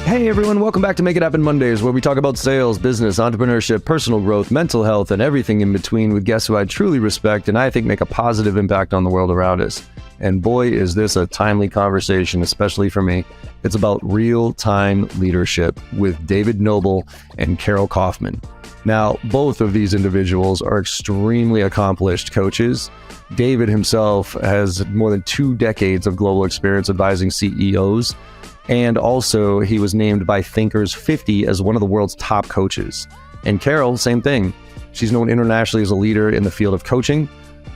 Hey everyone, welcome back to Make It Happen Mondays, where we talk about sales, business, entrepreneurship, personal growth, mental health, and everything in between with guests who I truly respect and I think make a positive impact on the world around us. And boy, is this a timely conversation, especially for me. It's about real-time leadership with David Noble and Carol Kauffman. Now, both of these individuals are extremely accomplished coaches. David himself has more than 2 decades of global experience advising CEOs. And also, he was named by Thinkers 50 as one of the world's top coaches. And Carol, same thing. She's known internationally as a leader in the field of coaching.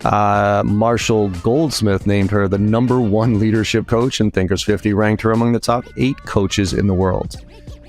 Marshall Goldsmith named her the #1 leadership coach, and Thinkers 50 ranked her among the top 8 coaches in the world.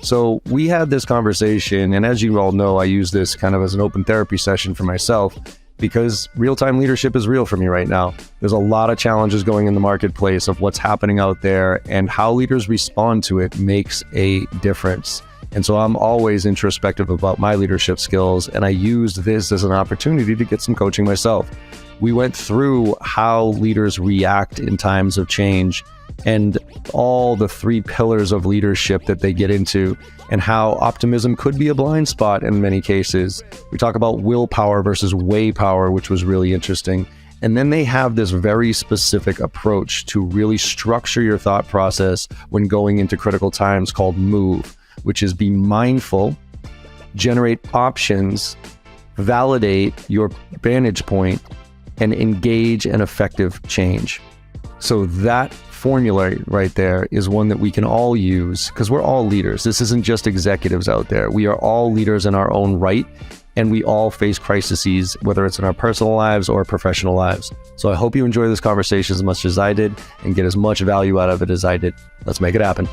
So we had this conversation, and as you all know, I use this kind of as an open therapy session for myself, because real-time leadership is real for me right now. There's a lot of challenges going in the marketplace of what's happening out there, and how leaders respond to it makes a difference. And so I'm always introspective about my leadership skills, and I used this as an opportunity to get some coaching myself. We went through how leaders react in times of change and all the 3 pillars of leadership that they get into, and how optimism could be a blind spot in many cases. We talk about willpower versus way power, which was really interesting. And then they have this very specific approach to really structure your thought process when going into critical times called MOVE, which is be mindful, generate options, validate your vantage point, and engage in effective change. So that formula right there is one that we can all use, because we're all leaders. This isn't just executives out there. We are all leaders in our own right, and we all face crises, whether it's in our personal lives or professional lives. So I hope you enjoy this conversation as much as I did and get as much value out of it as I did. Let's make it happen.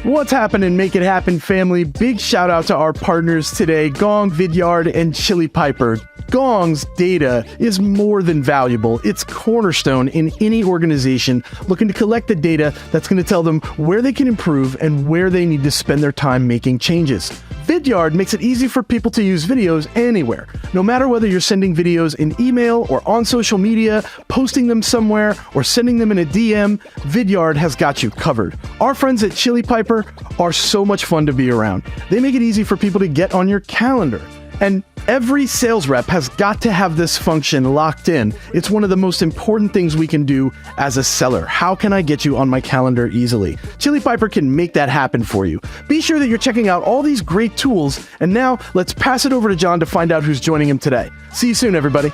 What's happening, Make It Happen family? Big shout out to our partners today, Gong, Vidyard, and Chili Piper. Gong's data is more than valuable. It's cornerstone in any organization looking to collect the data that's going to tell them where they can improve and where they need to spend their time making changes. Vidyard makes it easy for people to use videos anywhere. No matter whether you're sending videos in email or on social media, posting them somewhere, or sending them in a DM, Vidyard has got you covered. Our friends at Chili Piper are so much fun to be around. They make it easy for people to get on your calendar. And every sales rep has got to have this function locked in. It's one of the most important things we can do as a seller. How can I get you on my calendar easily? Chili Piper can make that happen for you. Be sure that you're checking out all these great tools. And now let's pass it over to John to find out who's joining him today. See you soon, everybody.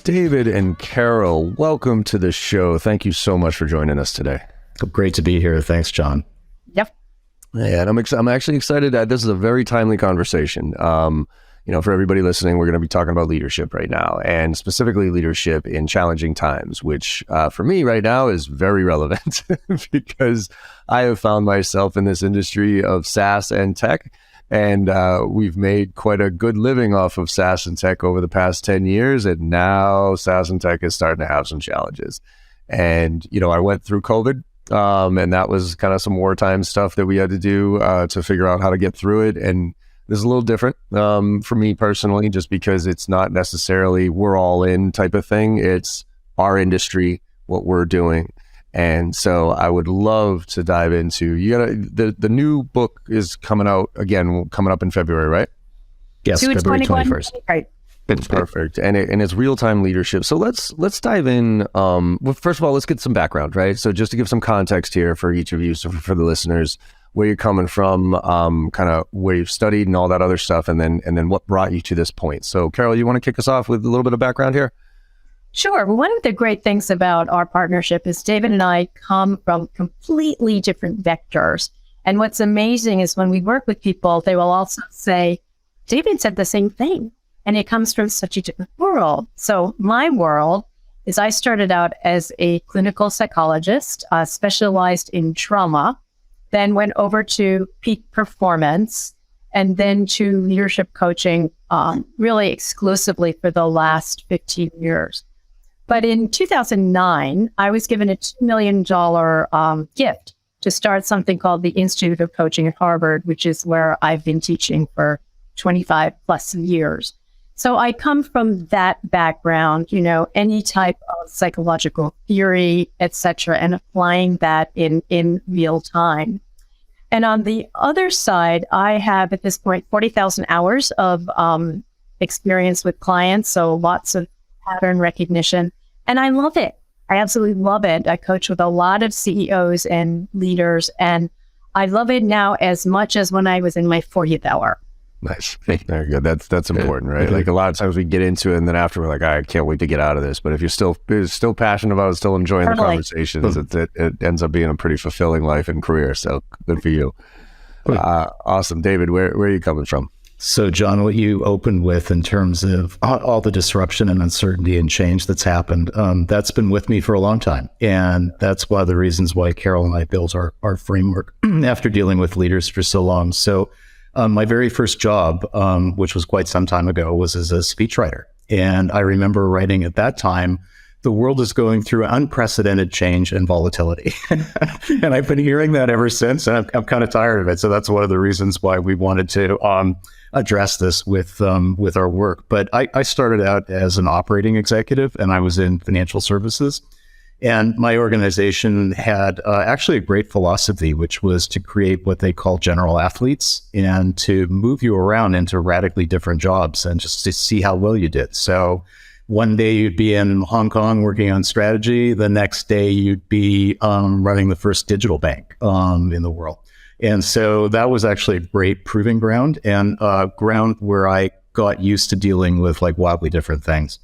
David and Carol, welcome to the show. Thank you so much for joining us today. Great to be here. Thanks, John. Yep. Yeah, and I'm actually excited that this is a very timely conversation. For everybody listening, we're going to be talking about leadership right now, and specifically leadership in challenging times, which for me right now is very relevant because I have found myself in this industry of SaaS and tech, and we've made quite a good living off of SaaS and tech over the past 10 years, and now SaaS and tech is starting to have some challenges. And, I went through COVID. And that was kind of some wartime stuff that we had to do to figure out how to get through it. And this is a little different for me personally, just because it's not necessarily we're all in type of thing. It's our industry, what we're doing. And so I would love to dive into, the new book is coming out again, coming up in February, right? Yes, February 21st. Right. It's perfect. And it's real-time leadership. So let's dive in. Well, first of all, let's get some background, right? So just to give some context here for each of you, so for the listeners, where you're coming from, kind of where you've studied and all that other stuff, and then what brought you to this point. So Carol, you want to kick us off with a little bit of background here? Sure. Well, one of the great things about our partnership is David and I come from completely different vectors. And what's amazing is when we work with people, they will also say, David said the same thing. And it comes from such a different world. So my world is I started out as a clinical psychologist, specialized in trauma, then went over to peak performance, and then to leadership coaching, really exclusively for the last 15 years. But in 2009, I was given a $2 million gift to start something called the Institute of Coaching at Harvard, which is where I've been teaching for 25 plus years. So I come from that background, any type psychological theory, etc., and applying that in real time. And on the other side, I have at this point 40,000 hours of experience with clients, so lots of pattern recognition, and I love it. I absolutely love it. I coach with a lot of CEOs and leaders, and I love it now as much as when I was in my 40th hour. Nice. Very good. That's important, right? Like a lot of times we get into it and then after we're like, I can't wait to get out of this. But if you're still passionate about it, still enjoying the conversations, it ends up being a pretty fulfilling life and career. So good for you. Awesome. David, where are you coming from? So, John, what you opened with in terms of all the disruption and uncertainty and change that's happened, that's been with me for a long time. And that's one of the reasons why Carol and I built our framework after dealing with leaders for so long. So my very first job, which was quite some time ago, was as a speechwriter. And I remember writing at that time, the world is going through unprecedented change and volatility. And I've been hearing that ever since, and I'm kind of tired of it. So that's one of the reasons why we wanted to address this with our work. But I started out as an operating executive, and I was in financial services. And my organization had actually a great philosophy, which was to create what they call general athletes and to move you around into radically different jobs and just to see how well you did. So one day you'd be in Hong Kong working on strategy. The next day you'd be running the first digital bank in the world. And so that was actually a great proving ground and ground where I got used to dealing with like wildly different things.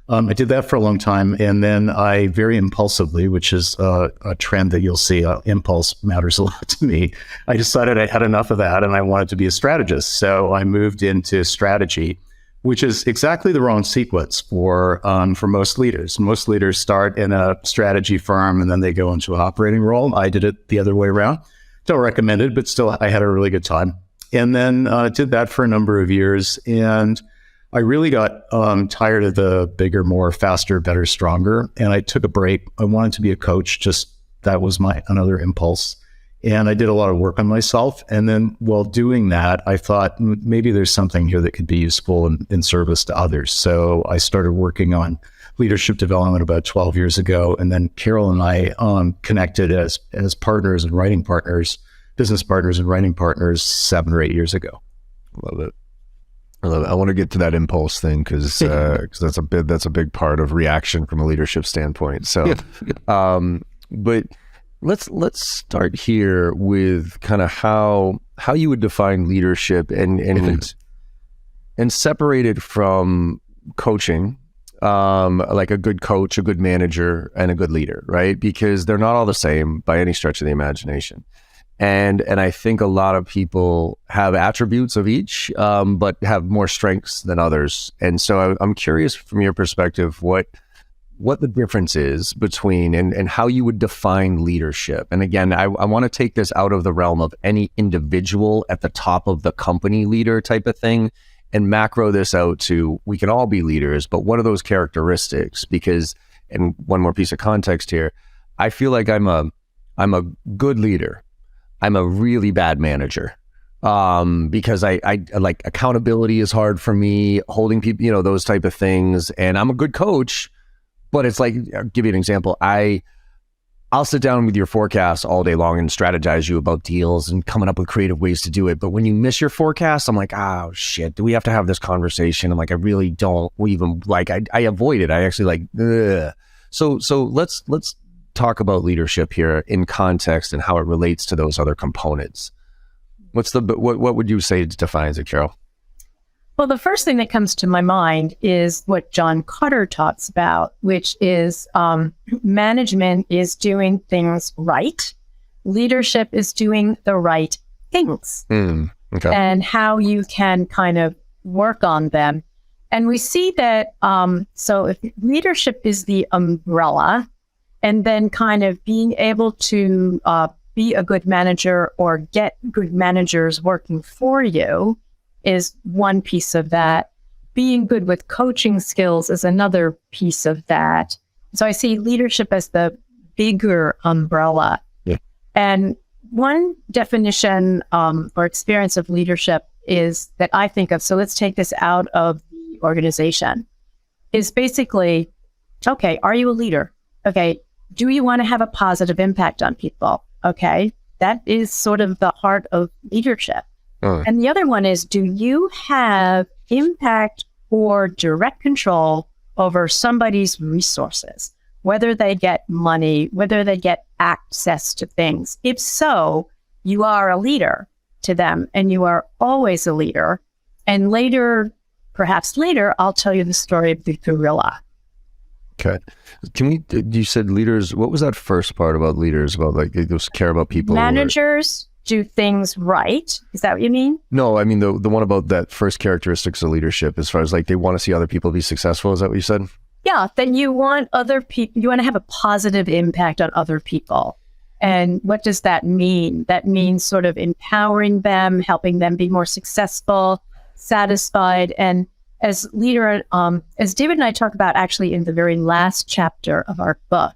I did that for a long time. And then I very impulsively, which is a trend that you'll see, impulse matters a lot to me. I decided I had enough of that and I wanted to be a strategist. So I moved into strategy, which is exactly the wrong sequence for most leaders. Most leaders start in a strategy firm and then they go into an operating role. I did it the other way around. Don't recommend it, but still I had a really good time. And then did that for a number of years. And I really got tired of the bigger, more, faster, better, stronger. And I took a break. I wanted to be a coach. Just that was another impulse. And I did a lot of work on myself. And then while doing that, I thought maybe there's something here that could be useful in service to others. So I started working on leadership development about 12 years ago. And then Carol and I connected as partners and writing partners, business partners and writing partners 7 or 8 years ago. Love it. I want to get to that impulse thing because that's a big part of reaction from a leadership standpoint. So, but let's start here with kind of how you would define leadership and separate it from coaching, like a good coach, a good manager, and a good leader, right? Because they're not all the same by any stretch of the imagination. And I think a lot of people have attributes of each, but have more strengths than others. And so I'm curious from your perspective, what the difference is between and how you would define leadership. And again, I want to take this out of the realm of any individual at the top of the company leader type of thing and macro this out to we can all be leaders, but what are those characteristics? Because, and one more piece of context here, I feel like I'm a good leader. I'm a really bad manager because I like accountability is hard for me, holding people, those type of things. And I'm a good coach, but it's like, I'll give you an example. I'll sit down with your forecast all day long and strategize you about deals and coming up with creative ways to do it. But when you miss your forecast, I'm like, oh shit, do we have to have this conversation? I'm like, I really don't even like, I avoid it. I actually like, ugh. So let's talk about leadership here in context and how it relates to those other components. What would you say defines it, Carol? Well, the first thing that comes to my mind is what John Kotter talks about, which is management is doing things right. Leadership is doing the right things okay. And how you can kind of work on them. And we see that, so if leadership is the umbrella, and then kind of being able to be a good manager or get good managers working for you is one piece of that. Being good with coaching skills is another piece of that. So I see leadership as the bigger umbrella. Yeah. And one definition or experience of leadership is that I think of, so let's take this out of the organization, is basically Okay, are you a leader? Okay, do you want to have a positive impact on people? Okay, that is sort of the heart of leadership. And the other one is, do you have impact or direct control over somebody's resources, whether they get money, whether they get access to things? If so, you are a leader to them, and you are always a leader. And later, perhaps later, I'll tell you the story of the gorilla. Okay. You said leaders, what was that first part about leaders, about like they just care about people? Managers do things right. Is that what you mean? No, I mean the one about that first characteristics of leadership, as far as like they want to see other people be successful. Is that what you said? Yeah, then you want other people, you want to have a positive impact on other people. And what does that mean? That means sort of empowering them, helping them be more successful, satisfied. And as leader, as David and I talk about actually in the very last chapter of our book,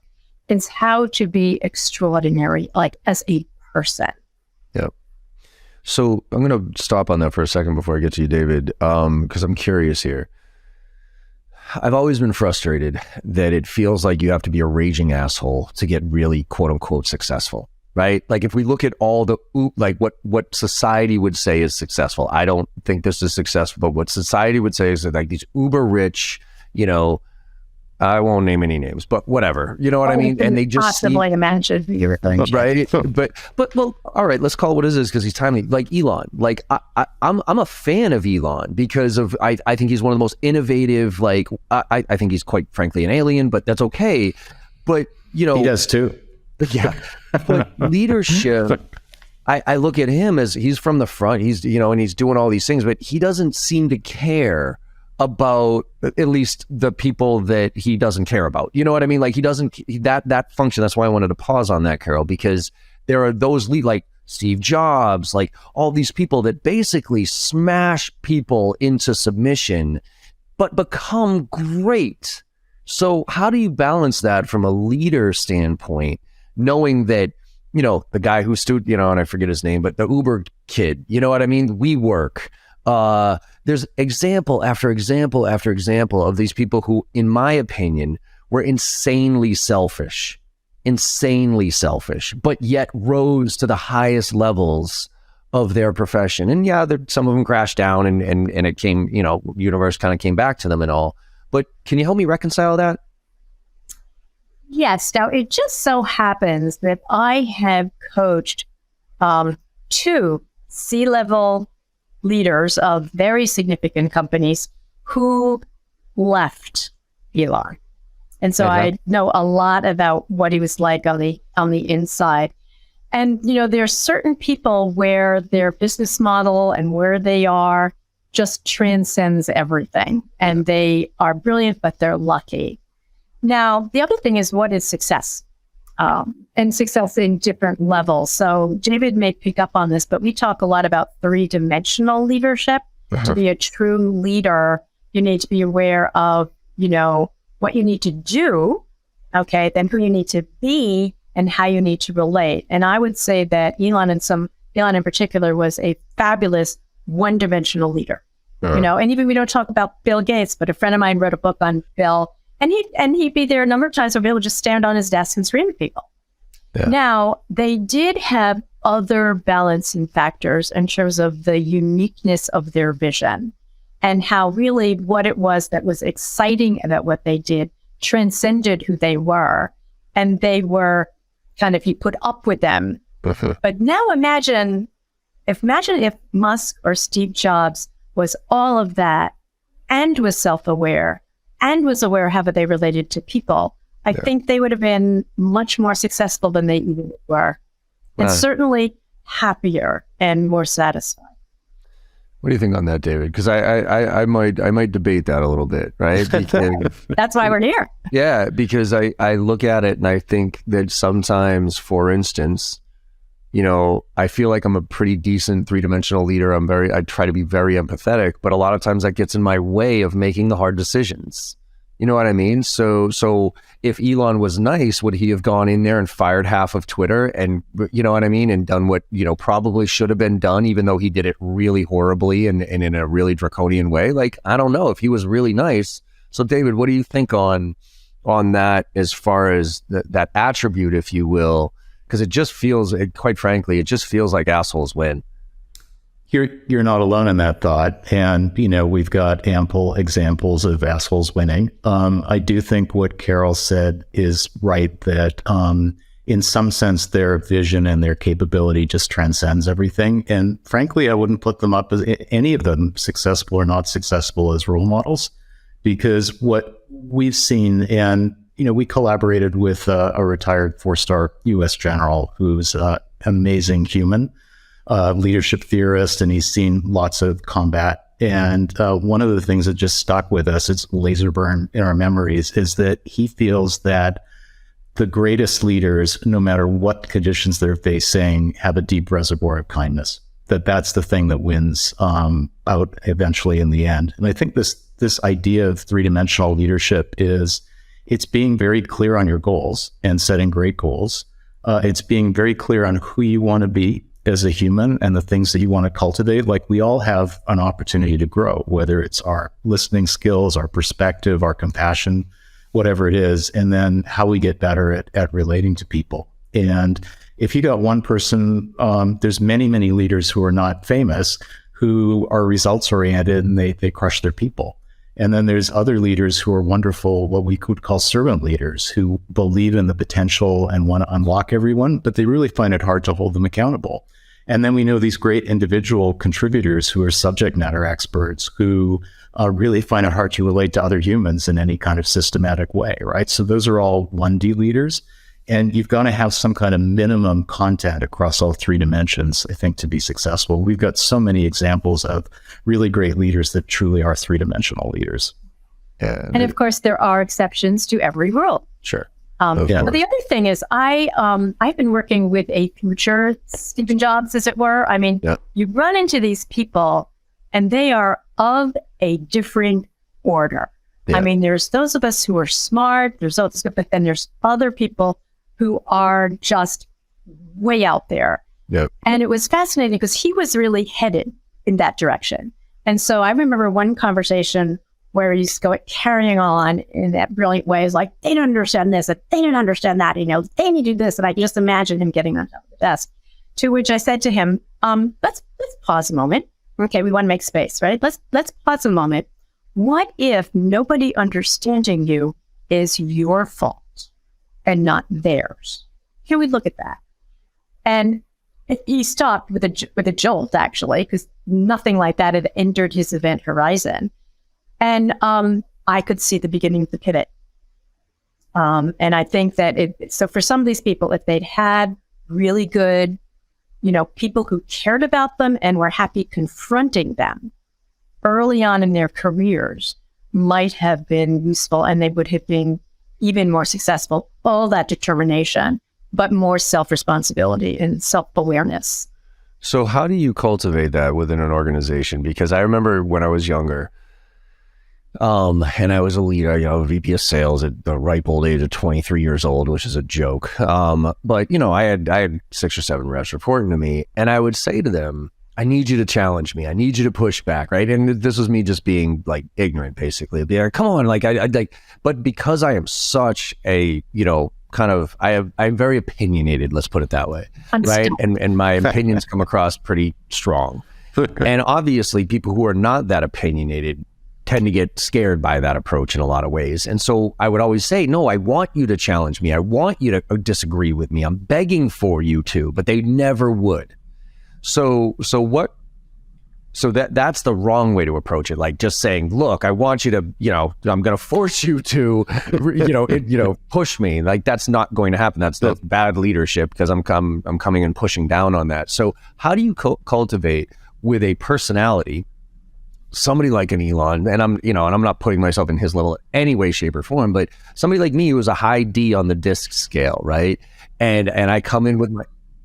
is how to be extraordinary, like as a person. Yep. So I'm going to stop on that for a second before I get to you, David, because I'm curious here. I've always been frustrated that it feels like you have to be a raging asshole to get really quote unquote successful, right? Like if we look at all the, like what society would say is successful, I don't think this is successful, but what society would say is that like these uber rich, you know, I won't name any names, but whatever, you know what I mean? And they just possibly imagine your thing, right? But well, all right, let's call it what it is because he's timely. Like Elon, like I'm a fan of Elon because of I think he's one of the most innovative. Like I think he's quite frankly an alien, but that's okay. But you know, he does too. Yeah, but leadership. I look at him as he's from the front. He's and he's doing all these things, but he doesn't seem to care about at least the people that he doesn't care about. You know what I mean? Like he doesn't, that function. That's why I wanted to pause on that, Carol, because there are those like Steve Jobs, like all these people that basically smash people into submission, but become great. So how do you balance that from a leader standpoint, knowing that, the guy who stood, and I forget his name, but the Uber kid, you know what I mean? WeWork. There's example after example after example of these people who, in my opinion, were insanely selfish, but yet rose to the highest levels of their profession. And yeah, some of them crashed down and it came, universe kind of came back to them and all. But can you help me reconcile that? Yes. Now, it just so happens that I have coached 2 C-level leaders of very significant companies who left Elon. And so I know a lot about what he was like on the inside. And, there's certain people where their business model and where they are just transcends everything. And they are brilliant, but they're lucky. Now, the other thing is, what is success? And success in different levels. So David may pick up on this, but we talk a lot about 3-dimensional leadership. To be a true leader, you need to be aware of, what you need to do, okay, then who you need to be and how you need to relate. And I would say that Elon in particular was a fabulous 1-dimensional leader. And even we don't talk about Bill Gates, but a friend of mine wrote a book on Bill. And he'd be there a number of times where Bill would just stand on his desk and scream at people. Yeah. Now, they did have other balancing factors in terms of the uniqueness of their vision and how really what it was that was exciting about what they did transcended who they were. And they were kind of, he put up with them. But now imagine if Musk or Steve Jobs was all of that and was self-aware and was aware how they related to people, I think they would have been much more successful than they even were. And certainly happier and more satisfied. What do you think on that, David? Because I might debate that a little bit, right? Because, that's why we're here. Yeah, because I look at it and I think that sometimes, for instance, I feel like I'm a pretty decent 3-dimensional leader. I try to be very empathetic, but a lot of times that gets in my way of making the hard decisions. You know what I mean? So if Elon was nice, would he have gone in there and fired half of Twitter and, you know what I mean? And done what, probably should have been done, even though he did it really horribly and in a really draconian way? Like, I don't know if he was really nice. So David, what do you think on, on that as far as that attribute, if you will? Because it just feels, quite frankly, it just feels like assholes win. You're not alone in that thought. And, we've got ample examples of assholes winning. I do think what Carol said is right, that in some sense, their vision and their capability just transcends everything. And frankly, I wouldn't put them up as any of them, successful or not successful, as role models, because what we've seen, and, we collaborated with a retired 4-star U.S. general who's an amazing human, leadership theorist, and he's seen lots of combat. And one of the things that just stuck with us, it's laser burn in our memories, is that he feels that the greatest leaders, no matter what conditions they're facing, have a deep reservoir of kindness. That's the thing that wins out eventually in the end. And I think this idea of 3-dimensional leadership it's being very clear on your goals and setting great goals. It's being very clear on who you want to be as a human and the things that you want to cultivate. Like, we all have an opportunity to grow, whether it's our listening skills, our perspective, our compassion, whatever it is, and then how we get better at relating to people. And if you got one person, there's many, many leaders who are not famous, who are results oriented, and they crush their people. And then there's other leaders who are wonderful, what we could call servant leaders, who believe in the potential and want to unlock everyone, but they really find it hard to hold them accountable. And then we know these great individual contributors who are subject matter experts, who really find it hard to relate to other humans in any kind of systematic way, right? So those are all 1D leaders. And you've got to have some kind of minimum content across all 3 dimensions, I think, to be successful. We've got so many examples of really great leaders that truly are 3-dimensional leaders. And of course, there are exceptions to every rule. Sure. But the other thing is, I've been working with a future Stephen Jobs, as it were. I mean, you run into these people, and they are of a different order. Yeah. I mean, there's those of us who are smart, but then there's other people who are just way out there. Yep. And it was fascinating because he was really headed in that direction. And so I remember one conversation where he's carrying on in that brilliant way. It's like, they don't understand this, and they don't understand that, they need to do this. And I just imagine him getting on top of the desk. To which I said to him, let's pause a moment. Okay, we want to make space, right? Let's pause a moment. What if nobody understanding you is your fault and not theirs? Can we look at that? And he stopped with a jolt, actually, because nothing like that had entered his event horizon. And I could see the beginning of the pivot. And I think that so for some of these people, if they'd had really good, people who cared about them and were happy confronting them early on in their careers, might have been useful, and they would have been even more successful. All that determination, but more self-responsibility and self-awareness. So how do you cultivate that within an organization? Because I remember when I was younger, and I was a leader, VP of sales at the ripe old age of 23 years old, which is a joke. But I had 6 or 7 reps reporting to me, and I would say to them, I need you to challenge me. I need you to push back, right? And this was me just being like ignorant, basically. Be like, come on, but because I am such a, I'm very opinionated, let's put it that way, right? And my opinions come across pretty strong. And obviously people who are not that opinionated tend to get scared by that approach in a lot of ways. And so I would always say, no, I want you to challenge me. I want you to disagree with me. I'm begging for you to, but they never would. So that's the wrong way to approach it. Like just saying, look, I want you to, I'm going to force you to, push me. Like that's not going to happen. That's bad leadership, because I'm coming and pushing down on that. So how do you cultivate with a personality, somebody like an Elon, and I'm not putting myself in his level in any way, shape, or form, but somebody like me who is a high D on the DISC scale, right? And I come in with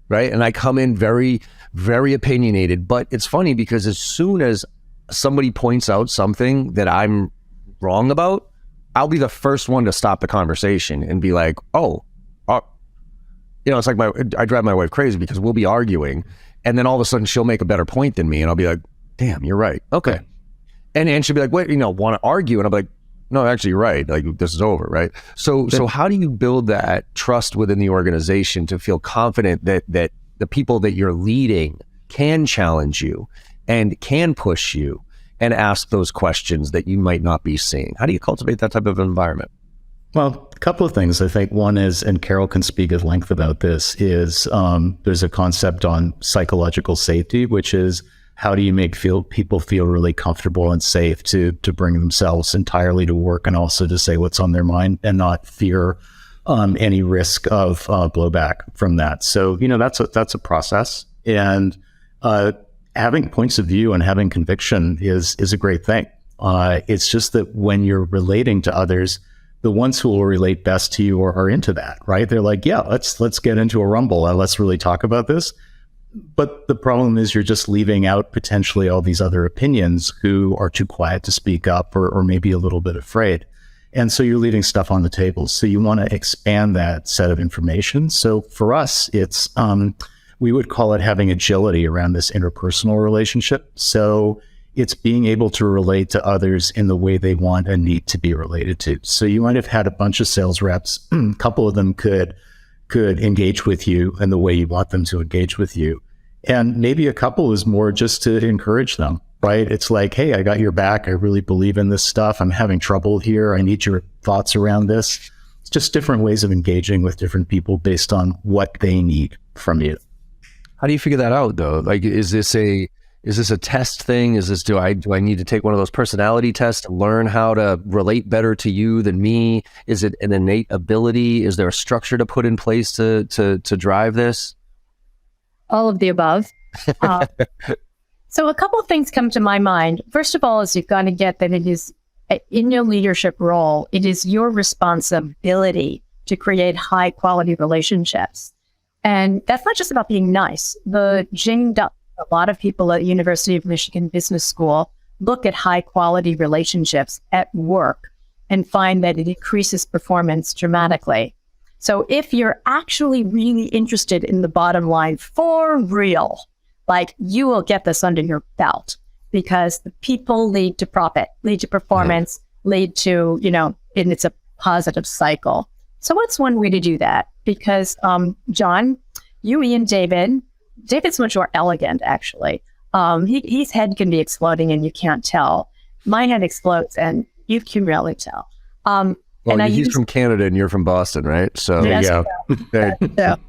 and I come in very, very opinionated. But it's funny because as soon as somebody points out something that I'm wrong about, I'll be the first one to stop the conversation and be like, it's like I drive my wife crazy because we'll be arguing, and then all of a sudden she'll make a better point than me, and I'll be like, damn, you're right. Okay. And she'll be like, wait, want to argue? And I'm like, no, actually, you're right. Like, this is over, right? So how do you build that trust within the organization to feel confident that the people that you're leading can challenge you and can push you and ask those questions that you might not be seeing? How do you cultivate that type of environment? Well, a couple of things. I think one is, and Carol can speak at length about this, is there's a concept on psychological safety, which is how do you make people feel really comfortable and safe to bring themselves entirely to work and also to say what's on their mind and not fear any risk of blowback from that. So, that's a process. And having points of view and having conviction is a great thing. It's just that when you're relating to others, the ones who will relate best to you are into that, right? They're like, yeah, let's get into a rumble and let's really talk about this. But the problem is you're just leaving out potentially all these other opinions who are too quiet to speak up or maybe a little bit afraid. And so you're leaving stuff on the table. So you want to expand that set of information. So for us, it's, we would call it having agility around this interpersonal relationship. So it's being able to relate to others in the way they want and need to be related to. So you might have had a bunch of sales reps. A couple of them could engage with you in the way you want them to engage with you. And maybe a couple is more just to encourage them, right? It's like, hey, I got your back. I really believe in this stuff. I'm having trouble here. I need your thoughts around this. It's just different ways of engaging with different people based on what they need from you. How do you figure that out, though? Like, is this a test thing? Is this, do I need to take one of those personality tests to learn how to relate better to you than me? Is it an innate ability? Is there a structure to put in place to drive this? All of the above. So a couple of things come to my mind. First of all, is you've got to get that it is, in your leadership role, it is your responsibility to create high quality relationships. And that's not just about being nice. A lot of people at University of Michigan Business School look at high quality relationships at work and find that it increases performance dramatically. So if you're actually really interested in the bottom line for real, like, you will get this under your belt, because the people lead to profit, lead to performance, lead to, and it's a positive cycle. So what's one way to do that? Because John, you, Ian, David's much more elegant, actually. His head can be exploding and you can't tell. My head explodes and you can really tell. He's from Canada and you're from Boston, right? So yes, there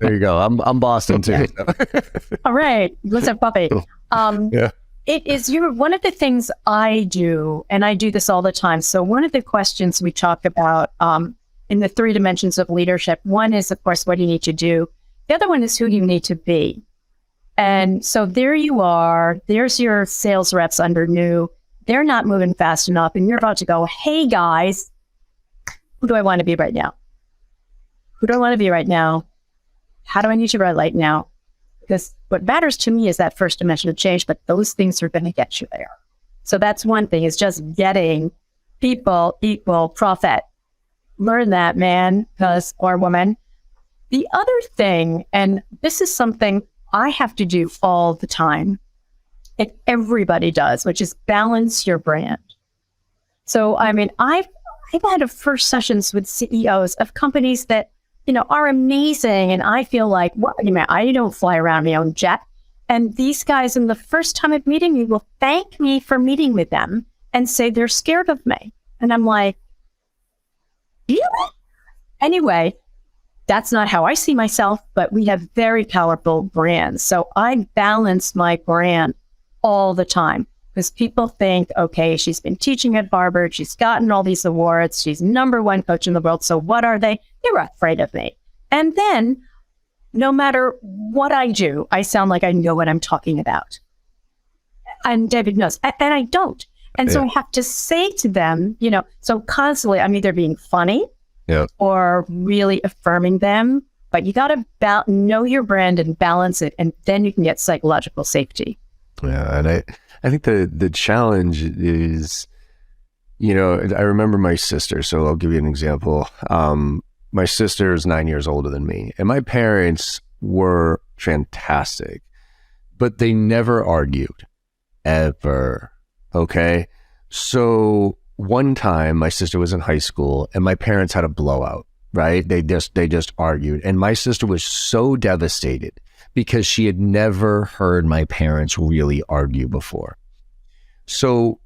you go. I'm Boston too. All right, let's have puppy. It is one of the things I do, and I do this all the time. So one of the questions we talk about in the 3 dimensions of leadership, one is, of course, what do you need to do? The other one is who do you need to be? And so there you are, there's your sales reps under new, they're not moving fast enough, and you're about to go, hey guys, who do I want to be right now? Who do I want to be right now? How do I need to relate now? Because what matters to me is that first dimension of change, but those things are going to get you there. So that's one thing, is just getting people equal profit. Learn that, man, or woman. The other thing, and this is something I have to do all the time, and everybody does, which is balance your brand. So, I mean, I've had first sessions with CEOs of companies that, are amazing. And I feel like, I don't fly around my own jet. And these guys, in the first time of meeting me, will thank me for meeting with them and say they're scared of me. And I'm like, really? Anyway, that's not how I see myself, but we have very powerful brands. So I balance my brand all the time, because people think, okay, she's been teaching at Harvard, she's gotten all these awards, she's #1 coach in the world. So what are they? They're afraid of me. And then no matter what I do, I sound like I know what I'm talking about. And David knows, and I don't. And so I have to say to them, so constantly I'm either being funny or really affirming them, but you got to know your brand and balance it, and then you can get psychological safety. Yeah, and I think the challenge is, I remember my sister, so I'll give you an example. My sister is 9 years older than me, and my parents were fantastic, but they never argued, ever. Okay. So one time my sister was in high school and my parents had a blowout, right? They just argued. And my sister was so devastated because she had never heard my parents really argue before. So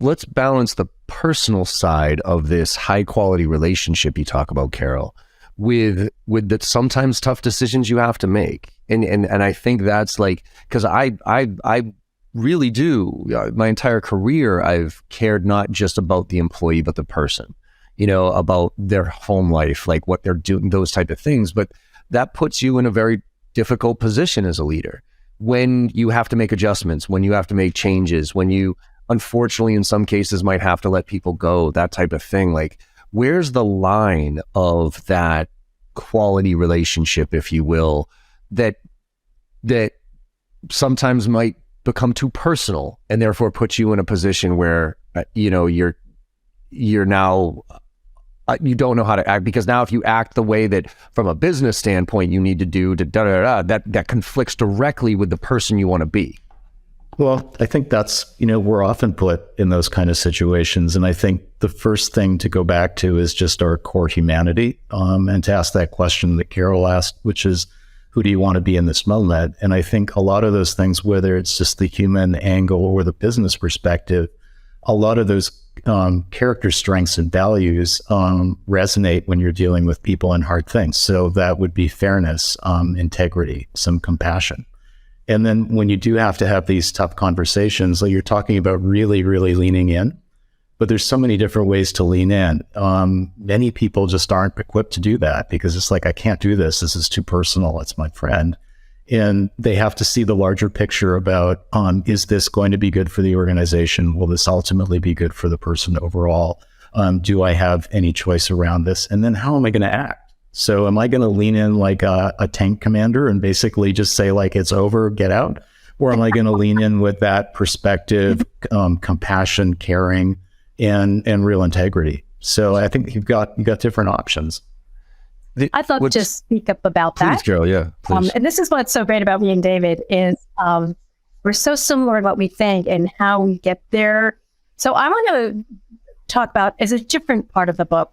let's balance the personal side of this high quality relationship you talk about, Carol, with the sometimes tough decisions you have to make. And I think that's like, because I really do, my entire career, I've cared not just about the employee, but the person, about their home life, like what they're doing, those type of things. But that puts you in a very difficult position as a leader when you have to make adjustments, when you have to make changes, when you, unfortunately, in some cases might have to let people go, that type of thing. Like, where's the line of that quality relationship, if you will, that sometimes might become too personal and therefore put you in a position where, you're now, you don't know how to act, because now if you act the way that from a business standpoint you need to do, that conflicts directly with the person you want to be. Well, I think that's, we're often put in those kind of situations. And I think the first thing to go back to is just our core humanity, and to ask that question that Carol asked, which is, who do you want to be in this moment? And I think a lot of those things, whether it's just the human angle or the business perspective, a lot of those character strengths and values resonate when you're dealing with people and hard things. So that would be fairness, integrity, some compassion. And then when you do have to have these tough conversations, like you're talking about really, really leaning in, but there's so many different ways to lean in. Many people just aren't equipped to do that because it's like, I can't do this. This is too personal. It's my friend. And they have to see the larger picture about, is this going to be good for the organization? Will this ultimately be good for the person overall? Do I have any choice around this? And then how am I going to act? So am I going to lean in like a tank commander and basically just say like, it's over, get out? Or am I going to lean in with that perspective, compassion, caring, and real integrity? So I think you've got different options. I'd love to speak up about that. Please, Carol, yeah. Please. And this is what's so great about me and David is we're so similar in what we think and how we get there. So I want to talk about as a different part of the book.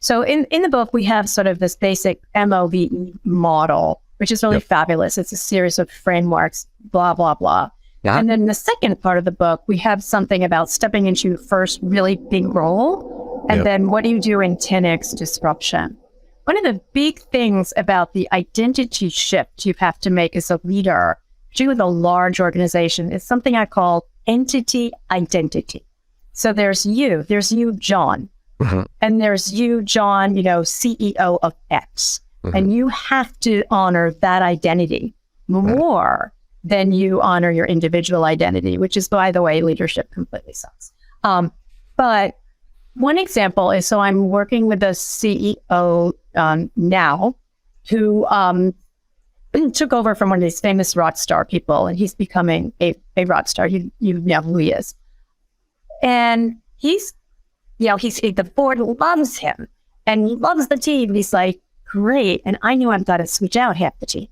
So in the book, we have sort of this basic MOVE model, which is really fabulous. It's a series of frameworks, blah, blah, blah. Yeah. And then the second part of the book, we have something about stepping into your first really big role. And then what do you do in 10x disruption? One of the big things about the identity shift you have to make as a leader, particularly with a large organization, is something I call entity identity. So there's you, John. And there's you, John, CEO of X. And you have to honor that identity more than you honor your individual identity, which is, by the way, leadership completely sucks. But one example is, so I'm working with a CEO now who took over from one of these famous rock star people, and he's becoming a rock star. You know who he is. And the board loves him and he loves the team. He's like, great. And I knew I've got to switch out half the team.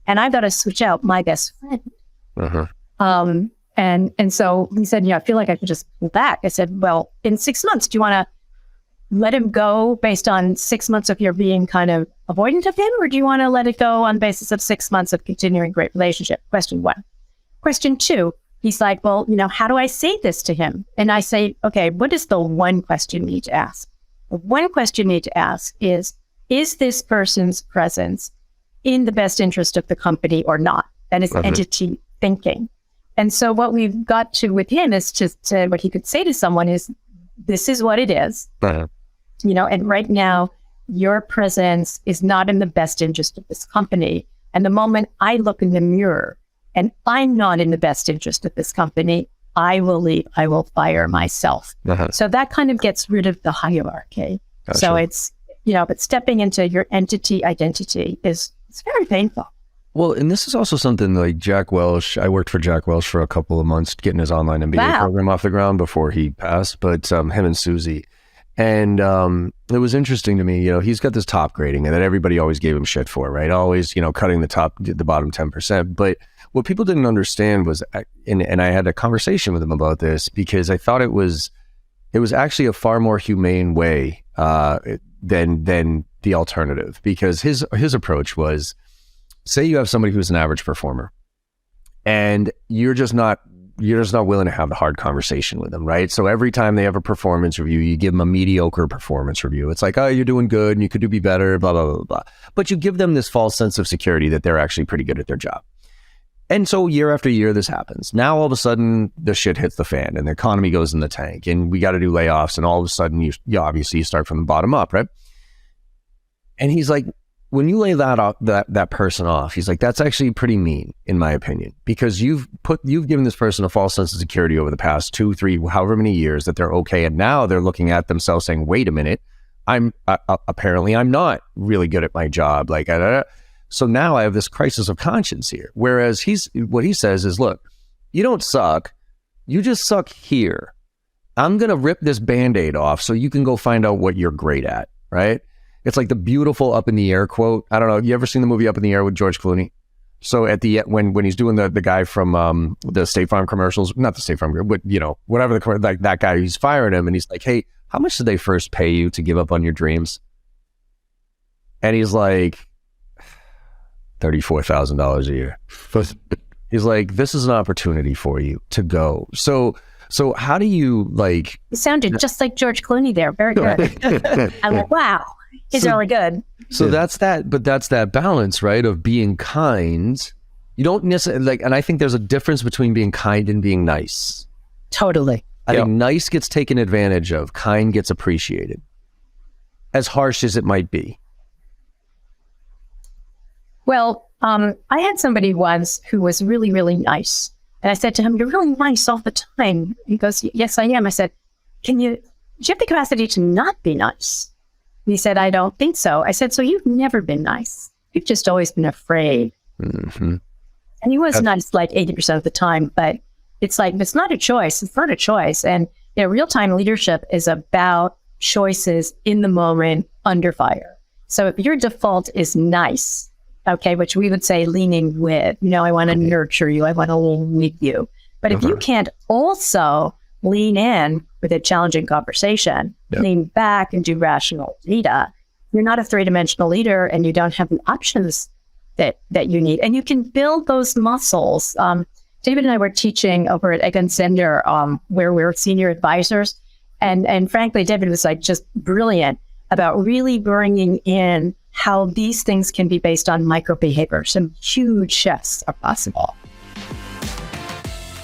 And I've got to switch out my best friend. And so he said, I feel like I should just pull back. I said, well, in 6 months, do you want to let him go based on 6 months of your being kind of avoidant of him? Or do you want to let it go on basis of 6 months of continuing great relationship? Question one. Question two, he's like, well, how do I say this to him? And I say, okay, what is the one question you need to ask? The one question you need to ask is this person's presence in the best interest of the company or not? That is entity thinking. And so what we've got to with him is just what he could say to someone is, this is what it is. And right now, your presence is not in the best interest of this company. And the moment I look in the mirror and I'm not in the best interest of this company, I will leave. I will fire myself. So that kind of gets rid of the hierarchy. Gotcha. So it's, but stepping into your entity identity it's very painful. Well, and this is also something like Jack Welch. I worked for Jack Welch for a couple of months getting his online MBA program off the ground before he passed, but him and Susie. And it was interesting to me, he's got this top grading and that everybody always gave him shit for, right? Always, cutting the bottom 10%. But what people didn't understand was, and I had a conversation with him about this because I thought it was it was actually a far more humane way than the alternative, because his approach was, say you have somebody who's an average performer and you're just not willing to have the hard conversation with them, right? So every time they have a performance review, you give them a mediocre performance review. It's like, oh, you're doing good and you could be better, blah, blah, blah, blah. But you give them this false sense of security that they're actually pretty good at their job. And so year after year, this happens. Now, all of a sudden, the shit hits the fan and the economy goes in the tank and we got to do layoffs. And all of a sudden, you obviously start from the bottom up, right? And he's like, when you lay that person off, he's like, that's actually pretty mean, in my opinion, because you've given this person a false sense of security over the past 2, 3, however many years that they're okay. And now they're looking at themselves saying, wait a minute, apparently I'm not really good at my job. So now I have this crisis of conscience here. Whereas what he says is, look, you don't suck. You just suck here. I'm going to rip this Band-Aid off so you can go find out what you're great at, right? It's like the beautiful Up in the Air quote. I don't know. You ever seen the movie Up in the Air with George Clooney? So at the when he's doing the guy from the State Farm commercials, not the State Farm, but whatever that guy, he's firing him and he's like, hey, how much did they first pay you to give up on your dreams? And he's like, $34,000 a year. He's like, this is an opportunity for you to go. So how do you like? You sounded just like George Clooney there. Very good. I'm like, wow. He's really good. So that's that balance, right? Of being kind. You don't necessarily and I think there's a difference between being kind and being nice. Totally. I think nice gets taken advantage of, kind gets appreciated. As harsh as it might be. Well, I had somebody once who was really, really nice. And I said to him, you're really nice all the time. He goes, yes, I am. I said, do you have the capacity to not be nice? And he said, I don't think so. I said, so you've never been nice. You've just always been afraid. Mm-hmm. And he was nice like 80% of the time, but it's like, it's not a choice. It's not a choice. And real-time leadership is about choices in the moment under fire. So if your default is nice, okay, which we would say leaning with, I want to nurture you, I want to lean with you. But if you can't also lean in with a challenging conversation, lean back and do rational data, you're not a three-dimensional leader and you don't have the options that you need. And you can build those muscles. David and I were teaching over at Egg & Sender, where we're senior advisors. And frankly, David was like just brilliant about really bringing in how these things can be based on micro behavior. Some huge shifts are possible.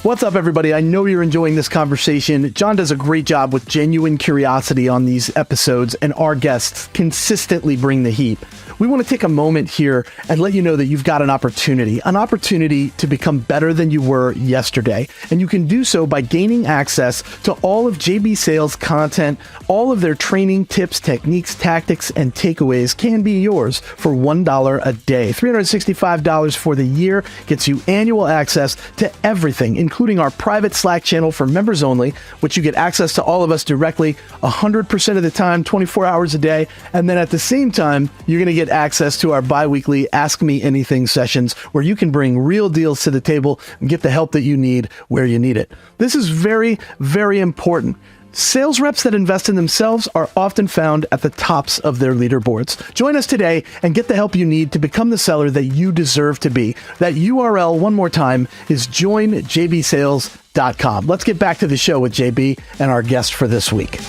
What's up, everybody? I know you're enjoying this conversation. John does a great job with genuine curiosity on these episodes, and our guests consistently bring the heat. We want to take a moment here and let you know that you've got an opportunity to become better than you were yesterday. And you can do so by gaining access to all of JB Sales' content. All of their training, tips, techniques, tactics, and takeaways can be yours for $1 a day. $365 for the year gets you annual access to everything, including our private Slack channel for members only, which you get access to all of us directly 100% of the time, 24 hours a day. And then at the same time, you're going to get access to our bi-weekly Ask Me Anything sessions, where you can bring real deals to the table and get the help that you need where you need it. This is very, very important. Sales reps that invest in themselves are often found at the tops of their leaderboards. Join us today and get the help you need to become the seller that you deserve to be. That URL, one more time, is joinjbsales.com. Let's get back to the show with JB and our guest for this week.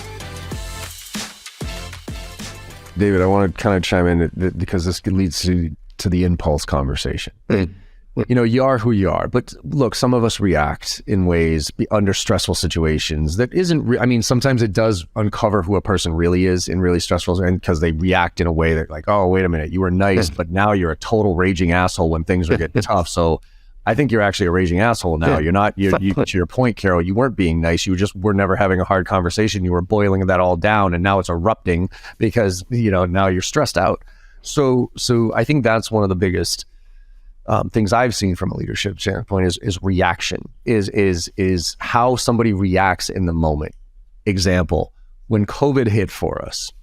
David, I want to kind of chime in because this leads to the impulse conversation. You are who you are, but look, some of us react in ways under stressful situations that isn't, sometimes it does uncover who a person really is in really stressful, and because they react in a way that like, oh, wait a minute, you were nice, but now you're a total raging asshole when things are getting tough. So I think you're actually a raging asshole now. You're not, to your point, Carol, you weren't being nice. You just were never having a hard conversation. You were boiling that all down, and now it's erupting because, now you're stressed out. So I think that's one of the biggest things I've seen from a leadership standpoint is reaction, is how somebody reacts in the moment. Example, when COVID hit for us,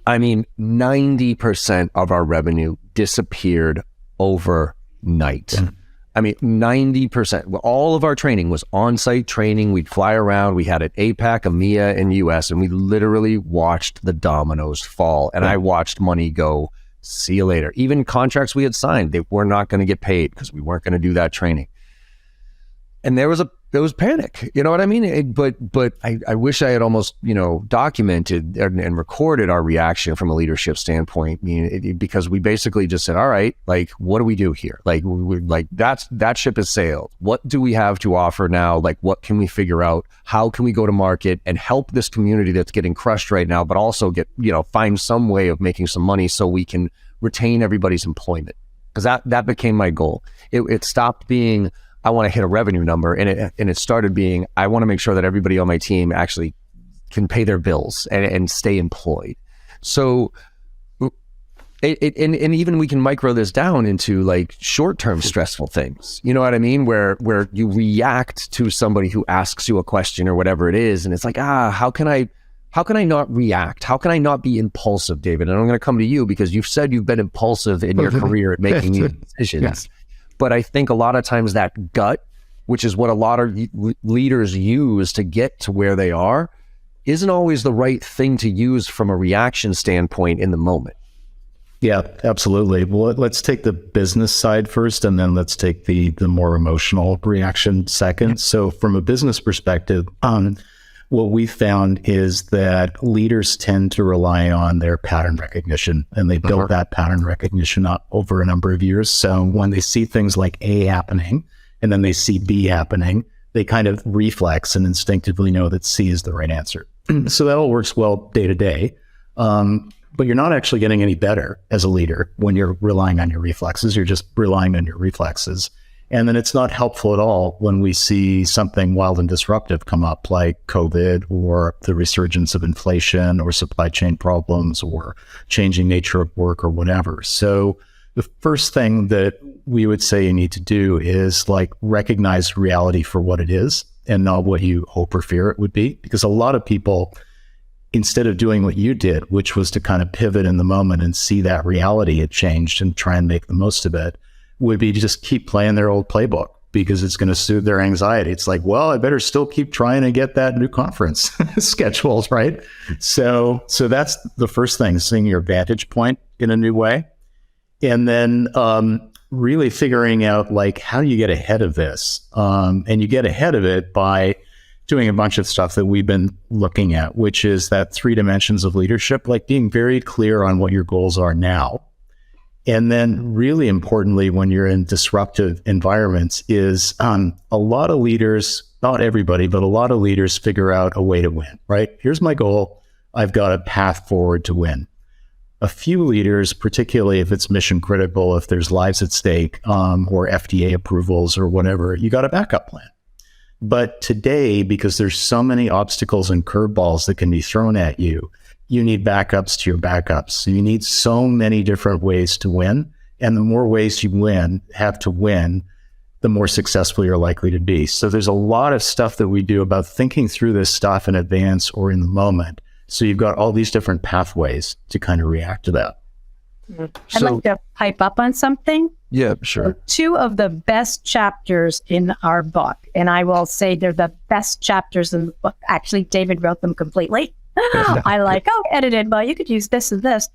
90% of our revenue disappeared overnight. I mean, 90%. All of our training was on-site training. We'd fly around. We had an APAC, EMEA, and US, and we literally watched the dominoes fall. And I watched money go, see you later. Even contracts we had signed, they were not going to get paid because we weren't going to do that training. And there was panic, you know what I mean? But I wish I had almost, documented and recorded our reaction from a leadership standpoint, because we basically just said, all right, like, what do we do here? Like, that ship has sailed. What do we have to offer now? Like, what can we figure out? How can we go to market and help this community that's getting crushed right now, but also find some way of making some money so we can retain everybody's employment? Because that became my goal. It stopped being, I want to hit a revenue number, and it started being, I want to make sure that everybody on my team actually can pay their bills and stay employed. So, and even we can micro this down into like short-term stressful things. You know what I mean? Where you react to somebody who asks you a question or whatever it is, and it's like, how can I not react? How can I not be impulsive, David? And I'm going to come to you because you've said you've been impulsive in your career at making these decisions. Yes. But I think a lot of times that gut, which is what a lot of leaders use to get to where they are, isn't always the right thing to use from a reaction standpoint in the moment. Yeah, absolutely. Well, let's take the business side first, and then let's take the more emotional reaction second. So from a business perspective, what we found is that leaders tend to rely on their pattern recognition, and they build that pattern recognition up over a number of years. So when they see things like A happening and then they see B happening, they kind of reflex and instinctively know that C is the right answer. So that all works well day to day. But you're not actually getting any better as a leader when you're relying on your reflexes. You're just relying on your reflexes. And then it's not helpful at all when we see something wild and disruptive come up, like COVID or the resurgence of inflation or supply chain problems or changing nature of work or whatever. So the first thing that we would say you need to do is like recognize reality for what it is and not what you hope or fear it would be. Because a lot of people, instead of doing what you did, which was to kind of pivot in the moment and see that reality had changed and try and make the most of it, would be to just keep playing their old playbook because it's going to soothe their anxiety. It's like, well, I better still keep trying to get that new conference scheduled, right? So that's the first thing, seeing your vantage point in a new way. And then really figuring out like, how do you get ahead of this? And you get ahead of it by doing a bunch of stuff that we've been looking at, which is that 3 dimensions of leadership, like being very clear on what your goals are now. And then really importantly, when you're in disruptive environments is a lot of leaders, not everybody, but a lot of leaders figure out a way to win, right? Here's my goal. I've got a path forward to win. A few leaders, particularly if it's mission critical, if there's lives at stake or FDA approvals or whatever, you got a backup plan. But today, because there's so many obstacles and curveballs that can be thrown at you, you need backups to your backups. So you need so many different ways to win. And the more ways you have to win, the more successful you're likely to be. So there's a lot of stuff that we do about thinking through this stuff in advance or in the moment. So you've got all these different pathways to kind of react to that. I'd like to pipe up on something. Yeah, sure. 2 of the best chapters in our book, and I will say they're the best chapters in the book. Actually, David wrote them completely. I edited, but you could use this and this.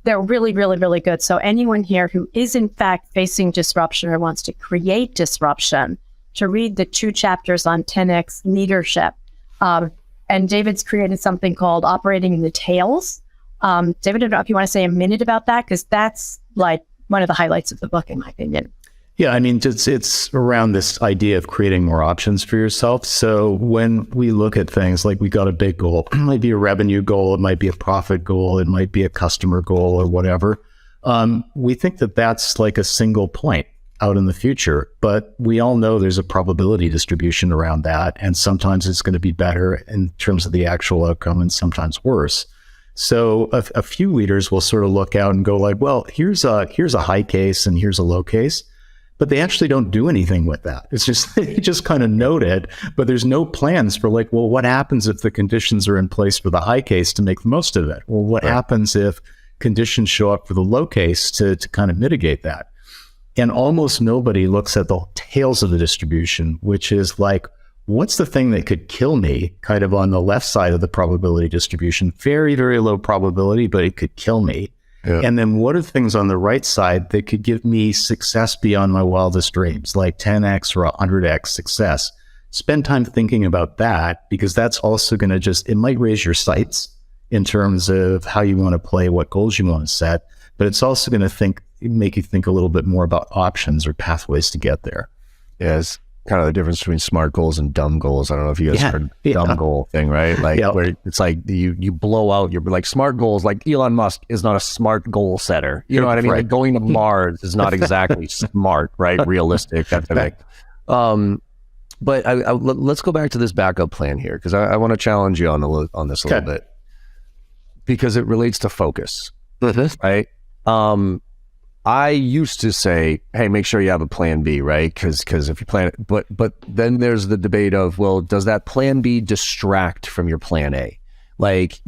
They're really, really, really good. So anyone here who is in fact facing disruption or wants to create disruption, to read the 2 chapters on 10X leadership. And David's created something called Operating in the Tails. David, I don't know if you want to say a minute about that, because that's like one of the highlights of the book, in my opinion. Yeah, I mean, it's around this idea of creating more options for yourself. So when we look at things like we got a big goal, it might be a revenue goal, it might be a profit goal, it might be a customer goal or whatever. We think that that's like a single point out in the future, but we all know there's a probability distribution around that. And sometimes it's going to be better in terms of the actual outcome and sometimes worse. So a few leaders will sort of look out and go like, well, here's a high case and here's a low case. But they actually don't do anything with that. It's just, they just kind of note it, but there's no plans for like, well, what happens if the conditions are in place for the high case to make the most of it? Well, what happens if conditions show up for the low case to kind of mitigate that? And almost nobody looks at the tails of the distribution, which is like, what's the thing that could kill me kind of on the left side of the probability distribution? Very, very low probability, but it could kill me. Yeah. And then what are things on the right side that could give me success beyond my wildest dreams, like 10x or 100x success? Spend time thinking about that, because that's also going to it might raise your sights in terms of how you want to play, what goals you want to set, but it's also going to make you think a little bit more about options or pathways to get there. Yeah, it's kind of the difference between smart goals and dumb goals. I don't know if you guys heard dumb goal thing, right? Like where it's like you blow out your like smart goals. Like Elon Musk is not a smart goal setter. You know what I mean? Right. Like going to Mars is not exactly smart, right? Realistic, that type of thing. But let's go back to this backup plan here, because I want to challenge you on this a little bit, because it relates to focus, right? I used to say, hey, make sure you have a plan B, right? Because if you plan it, but then there's the debate of, well, does that plan B distract from your plan A? Like,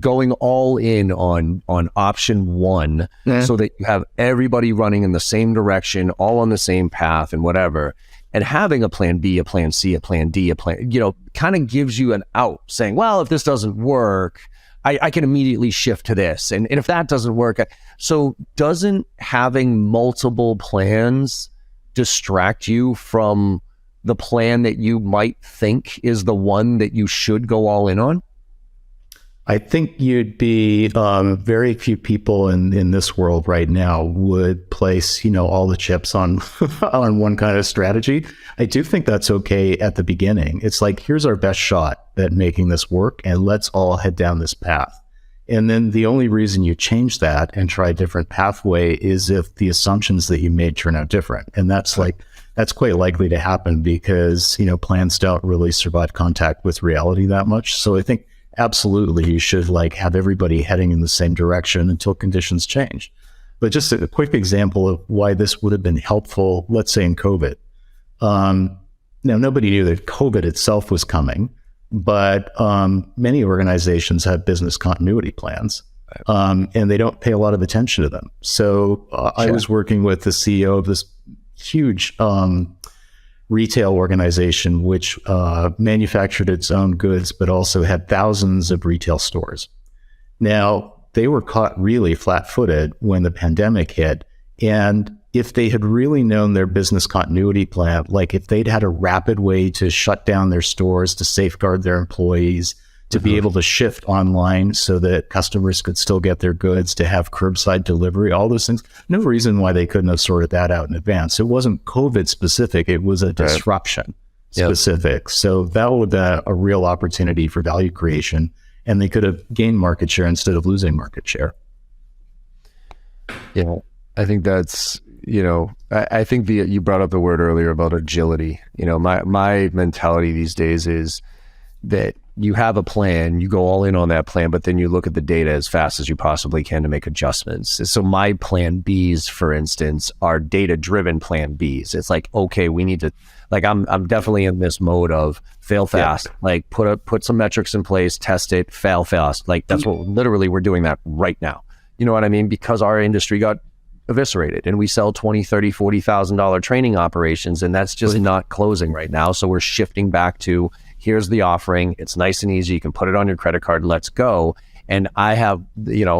going all in on option one, so that you have everybody running in the same direction, all on the same path and whatever. And having a plan B, a plan C, a plan D, a plan, kind of gives you an out, saying, well, if this doesn't work, I can immediately shift to this. And if that doesn't work, so doesn't having multiple plans distract you from the plan that you might think is the one that you should go all in on? I think you'd be very few people in this world right now would place, all the chips on on one kind of strategy. I do think that's okay at the beginning. It's like, here's our best shot at making this work, and let's all head down this path. And then the only reason you change that and try a different pathway is if the assumptions that you made turn out different. And that's quite likely to happen, because, plans don't really survive contact with reality that much. So I think absolutely you should have everybody heading in the same direction until conditions change. But just a quick example of why this would have been helpful, let's say in COVID. Now, nobody knew that COVID itself was coming, but many organizations have business continuity plans, and they don't pay a lot of attention to them. So I was working with the CEO of this huge retail organization, which manufactured its own goods, but also had thousands of retail stores. Now, they were caught really flat-footed when the pandemic hit. And if they had really known their business continuity plan, like if they'd had a rapid way to shut down their stores, to safeguard their employees, to be able to shift online so that customers could still get their goods, to have curbside delivery, all those things, no reason why they couldn't have sorted that out in advance. It wasn't COVID specific, it was a disruption specific. So that would be a real opportunity for value creation, and they could have gained market share instead of losing market share. Yeah, I think that's, I think you brought up the word earlier about agility. My mentality these days is that you have a plan, you go all in on that plan, but then you look at the data as fast as you possibly can to make adjustments. So my plan Bs, for instance, are data-driven plan Bs. It's like, okay, we need to, I'm definitely in this mode of fail fast, put some metrics in place, test it, fail fast. That's what literally we're doing that right now. You know what I mean? Because our industry got eviscerated, and we sell $20,000, $30,000, $40,000 training operations, and that's just not closing right now. So we're shifting back to, here's the offering. It's nice and easy. You can put it on your credit card. Let's go. And I have,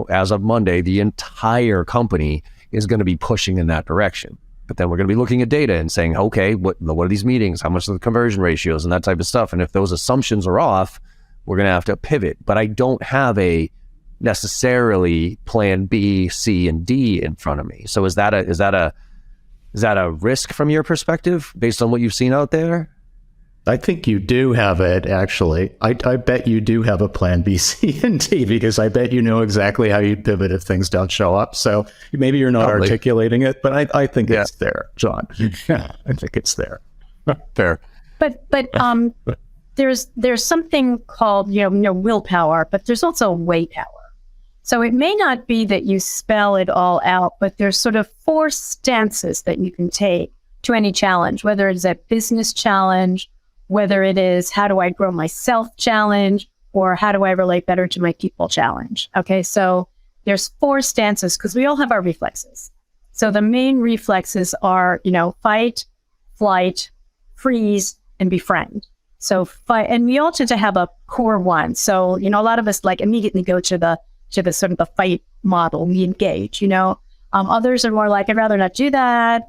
as of Monday, the entire company is going to be pushing in that direction. But then we're going to be looking at data and saying, okay, what are these meetings? How much are the conversion ratios and that type of stuff? And if those assumptions are off, we're going to have to pivot. But I don't have a necessarily plan B, C, and D in front of me. So is that a risk from your perspective based on what you've seen out there? I think you do have it, actually. I bet you do have a plan B, C, and D, because I bet you know exactly how you pivot if things don't show up. So maybe you're not articulating it, but I think it's there, John. Yeah, I think it's there. Fair. But there's something called willpower, but there's also way power. So it may not be that you spell it all out, but there's sort of 4 stances that you can take to any challenge, whether it's a business challenge, whether it is how do I grow myself challenge, or how do I relate better to my people challenge. Okay, so there's 4 stances, because we all have our reflexes. So the main reflexes are, fight, flight, freeze, and befriend. So fight, and we all tend to have a core one. So, a lot of us like immediately go to the sort of the fight model. We engage, others are more like, I'd rather not do that.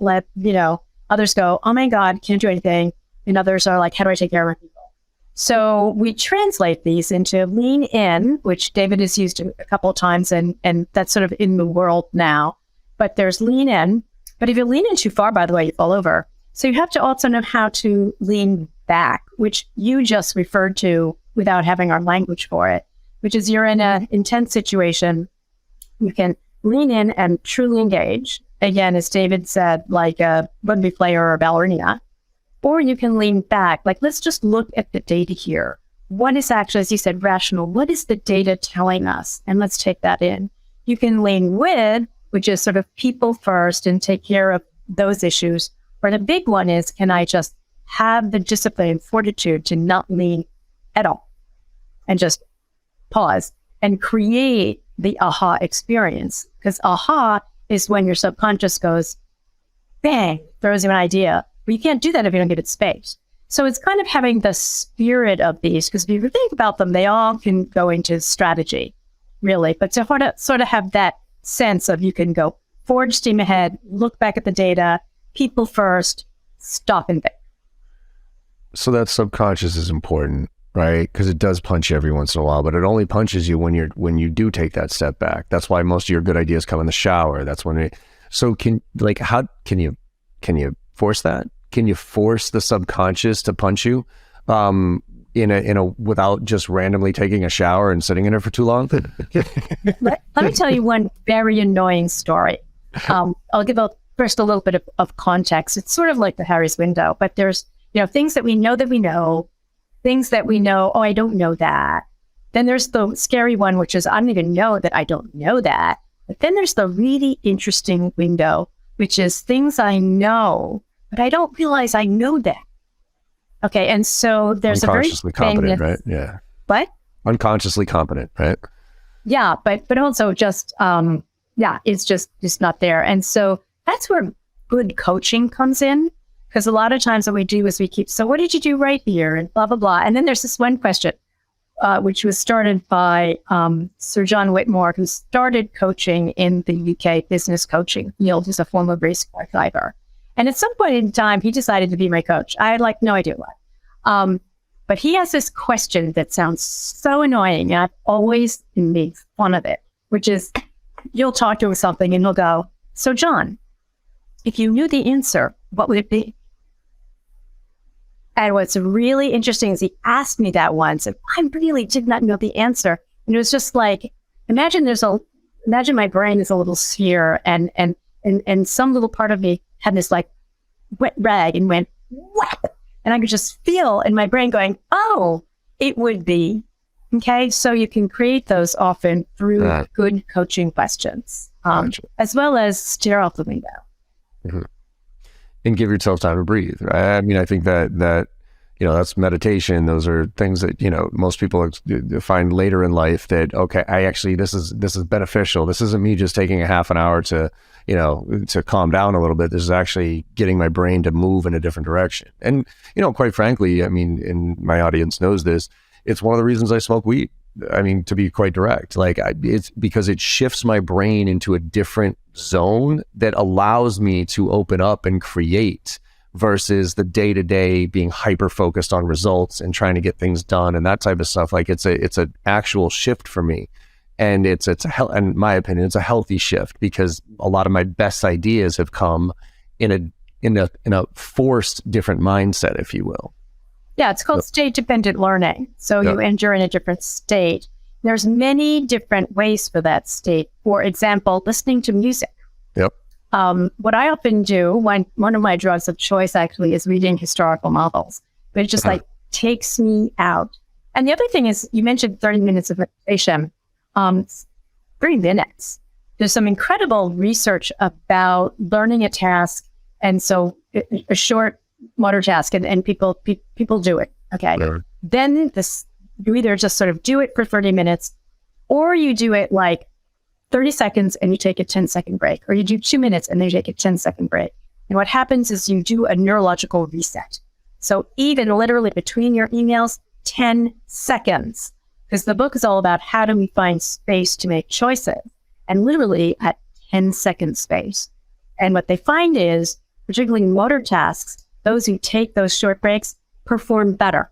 Others go, oh my God, can't do anything. And others are like, how do I take care of my people? So we translate these into lean in, which David has used a couple of times, and that's sort of in the world now. But there's lean in. But if you lean in too far, by the way, you fall over. So you have to also know how to lean back, which you just referred to without having our language for it, which is you're in an intense situation. You can lean in and truly engage. Again, as David said, like a rugby player or a ballerina. Or you can lean back, like, let's just look at the data here. What is actually, as you said, rational? What is the data telling us? And let's take that in. You can lean with, which is sort of people first and take care of those issues. Or the big one is, can I just have the discipline and fortitude to not lean at all and just pause and create the aha experience? Because aha is when your subconscious goes, bang, throws you an idea. But you can't do that if you don't give it space. So it's kind of having the spirit of these, because if you think about them, they all can go into strategy, really. But to sort of have that sense of you can go forward, steam ahead, look back at the data, people first, stop and think. So that subconscious is important, right? Because it does punch you every once in a while, but it only punches you when you do take that step back. That's why most of your good ideas come in the shower. That's when so how can you force that? Can you force the subconscious to punch you in a without just randomly taking a shower and sitting in it for too long? Let me tell you one very annoying story. I'll give first a little bit of context. It's sort of like the Harry's window, but there's things that we know, things that we know, oh, I don't know that. Then there's the scary one, which is I don't even know that I don't know that. But then there's the really interesting window, which is things I know, but I don't realize I know that. Okay, and so there's a very unconsciously competent, right? Yeah. What? Unconsciously competent, right? Yeah, but also just it's just not there. And so that's where good coaching comes in, because a lot of times what we do is we keep, so what did you do right here, and blah blah blah. And then there's this one question, which was started by Sir John Whitmore, who started coaching in the UK business coaching field. He's a former race car driver. And at some point in time, he decided to be my coach. I had no idea why. But he has this question that sounds so annoying, and I've always made fun of it, which is you'll talk to him something and he'll go, so John, if you knew the answer, what would it be? And what's really interesting is he asked me that once, and I really did not know the answer. And it was just like, imagine my brain is a little sphere, and some little part of me had this like wet rag and went whap, and I could just feel in my brain going, oh, it would be. Okay, so you can create those often through good coaching questions, as well as stare out the window. Mm-hmm. And give yourself time to breathe, right? I mean, I think that that's meditation. Those are things that most people find later in life that, okay, this is beneficial. This isn't me just taking a half an hour to calm down a little bit. This is actually getting my brain to move in a different direction. And quite frankly, I mean, and my audience knows this, it's one of the reasons I smoke weed. I mean, to be quite direct, it's because it shifts my brain into a different zone that allows me to open up and create, versus the day-to-day being hyper-focused on results and trying to get things done and that type of stuff. Like it's an actual shift for me. And in my opinion, it's a healthy shift, because a lot of my best ideas have come in a forced different mindset, if you will. Yeah, it's called state-dependent learning. So you enter in a different state. There's many different ways for that state. For example, listening to music. Yep. What I often do, one of my drugs of choice actually is reading historical novels, but it just takes me out. And the other thing is, you mentioned 30 minutes of meditation. 3 minutes. There's some incredible research about learning a task, and so a short motor task, and people do it. Okay. Yeah. Then you either just sort of do it for 30 minutes, or you do it like 30 seconds and you take a 10-second break, or you do 2 minutes and then you take a 10-second break. And what happens is you do a neurological reset. So even literally between your emails, 10 seconds, because the book is all about how do we find space to make choices, and literally at 10-second space. And what they find is, particularly motor tasks, those who take those short breaks perform better.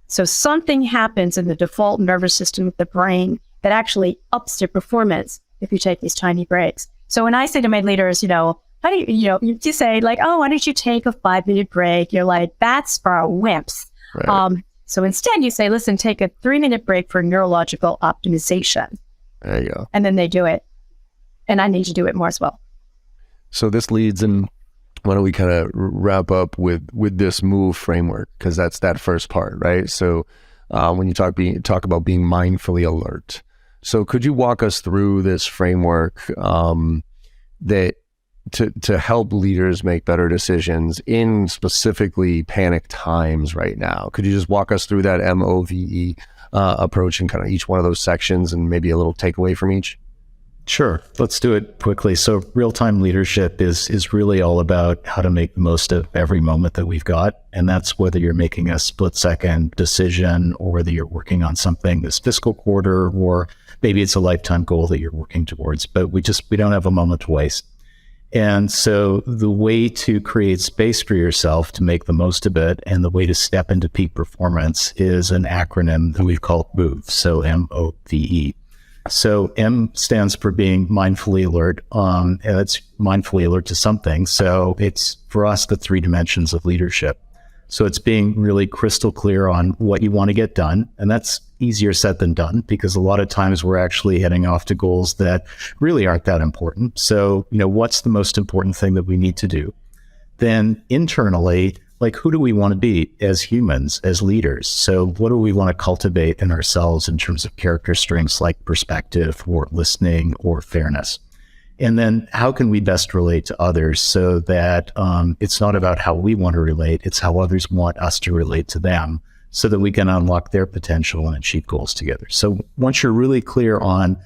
So something happens in the default nervous system of the brain that actually ups your performance if you take these tiny breaks. So when I say to my leaders, how do you say like, oh, why don't you take a 5-minute break? You're like, that's for wimps. Right. So instead you say, listen, take a 3-minute break for neurological optimization. There you go. And then they do it. And I need to do it more as well. So this leads in, why don't we kind of wrap up with this MOVE framework? Because that's that first part, right? So when you talk about being mindfully alert. So could you walk us through this framework that to help leaders make better decisions in specifically panic times right now? Could you just walk us through that MOVE approach and kind of each one of those sections and maybe a little takeaway from each? Sure. Let's do it quickly. So real-time leadership is really all about how to make the most of every moment that we've got. And that's whether you're making a split-second decision or whether you're working on something this fiscal quarter, or maybe it's a lifetime goal that you're working towards. But we don't have a moment to waste. And so the way to create space for yourself to make the most of it, and the way to step into peak performance, is an acronym that we've called MOVE. So MOVE. So M stands for being mindfully alert. And it's mindfully alert to something. So it's, for us, the 3 dimensions of leadership. So it's being really crystal clear on what you want to get done. And that's easier said than done, because a lot of times we're actually heading off to goals that really aren't that important. So, what's the most important thing that we need to do? Then internally, like, who do we want to be as humans, as leaders? So what do we want to cultivate in ourselves in terms of character strengths like perspective or listening or fairness? And then how can we best relate to others so that it's not about how we want to relate, it's how others want us to relate to them, so that we can unlock their potential and achieve goals together. So once you're really clear on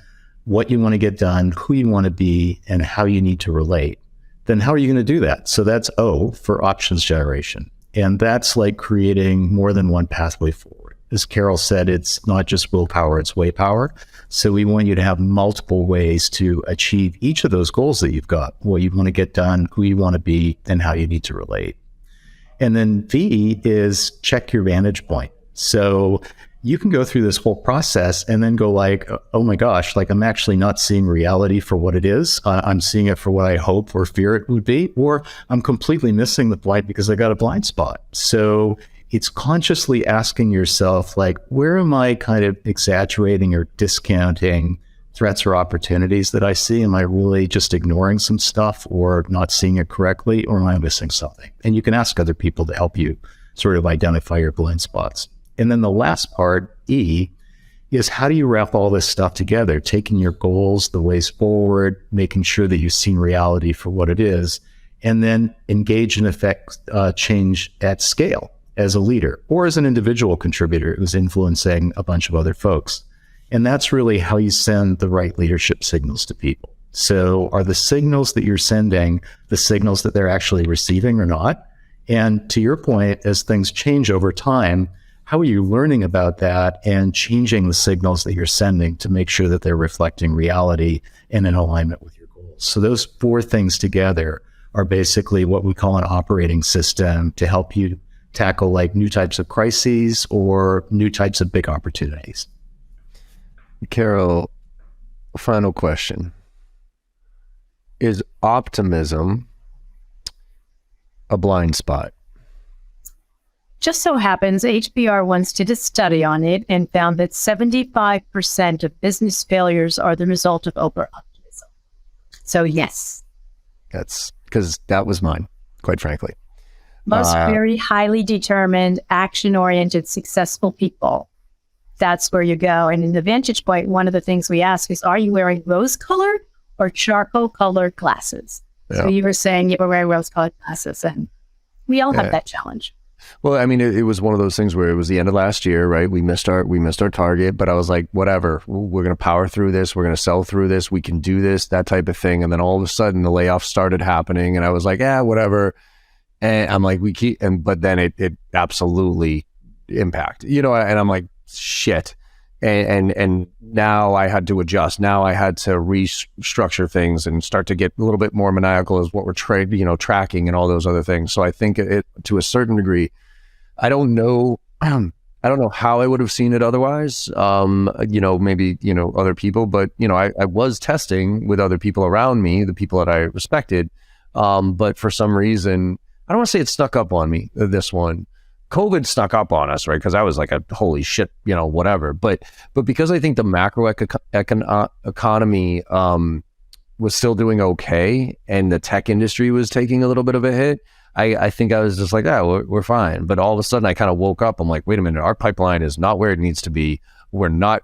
what you want to get done, who you want to be, and how you need to relate, then how are you going to do that? So that's O for options generation. And that's like creating more than one pathway forward. As Carol said, it's not just willpower, it's way power. So we want you to have multiple ways to achieve each of those goals that you've got, what you want to get done, who you want to be, and how you need to relate. And then V is check your vantage point. So you can go through this whole process and then go like, oh my gosh, like I'm actually not seeing reality for what it is. I'm seeing it for what I hope or fear it would be, or I'm completely missing the point because I got a blind spot. So it's consciously asking yourself, like, where am I kind of exaggerating or discounting threats or opportunities that I see? Am I really just ignoring some stuff or not seeing it correctly, or am I missing something? And you can ask other people to help you sort of identify your blind spots. And then the last part, E, is how do you wrap all this stuff together, taking your goals, the ways forward, making sure that you've seen reality for what it is, and then engage and affect change at scale as a leader or as an individual contributor who's influencing a bunch of other folks. And that's really how you send the right leadership signals to people. So are the signals that you're sending the signals that they're actually receiving or not? And to your point, as things change over time, how are you learning about that and changing the signals that you're sending to make sure that they're reflecting reality and in alignment with your goals? So those 4 things together are basically what we call an operating system to help you tackle like new types of crises or new types of big opportunities. Carol, final question. Is optimism a blind spot? Just so happens, HBR once did a study on it and found that 75% of business failures are the result of over-optimism. So yes. That's because that was mine, quite frankly. Most very highly determined, action-oriented, successful people, that's where you go. And in the Vantage Point, one of the things we ask is, are you wearing rose-colored or charcoal-colored glasses? Yeah. So you were saying you were wearing rose-colored glasses, and we all have that challenge. Well, I mean, it was one of those things where it was the end of last year, right? We missed our target, but I was like, whatever, we're going to power through this. We're going to sell through this. We can do this, that type of thing. And then all of a sudden the layoffs started happening and I was like, whatever. And I'm like, but then it absolutely impacted, and I'm like, shit. And now I had to adjust. Now I had to restructure things and start to get a little bit more maniacal as what we're tracking and all those other things. So I think it to a certain degree, I don't know how I would have seen it otherwise. Maybe, other people, but I was testing with other people around me, the people that I respected. But for some reason, I don't want to say it snuck up on me, this one. COVID snuck up on us, right? Because I was like, holy shit, whatever. But because I think the macro economy was still doing okay and the tech industry was taking a little bit of a hit, I think I was just like, we're fine. But all of a sudden I kind of woke up. I'm like, wait a minute, our pipeline is not where it needs to be. We're not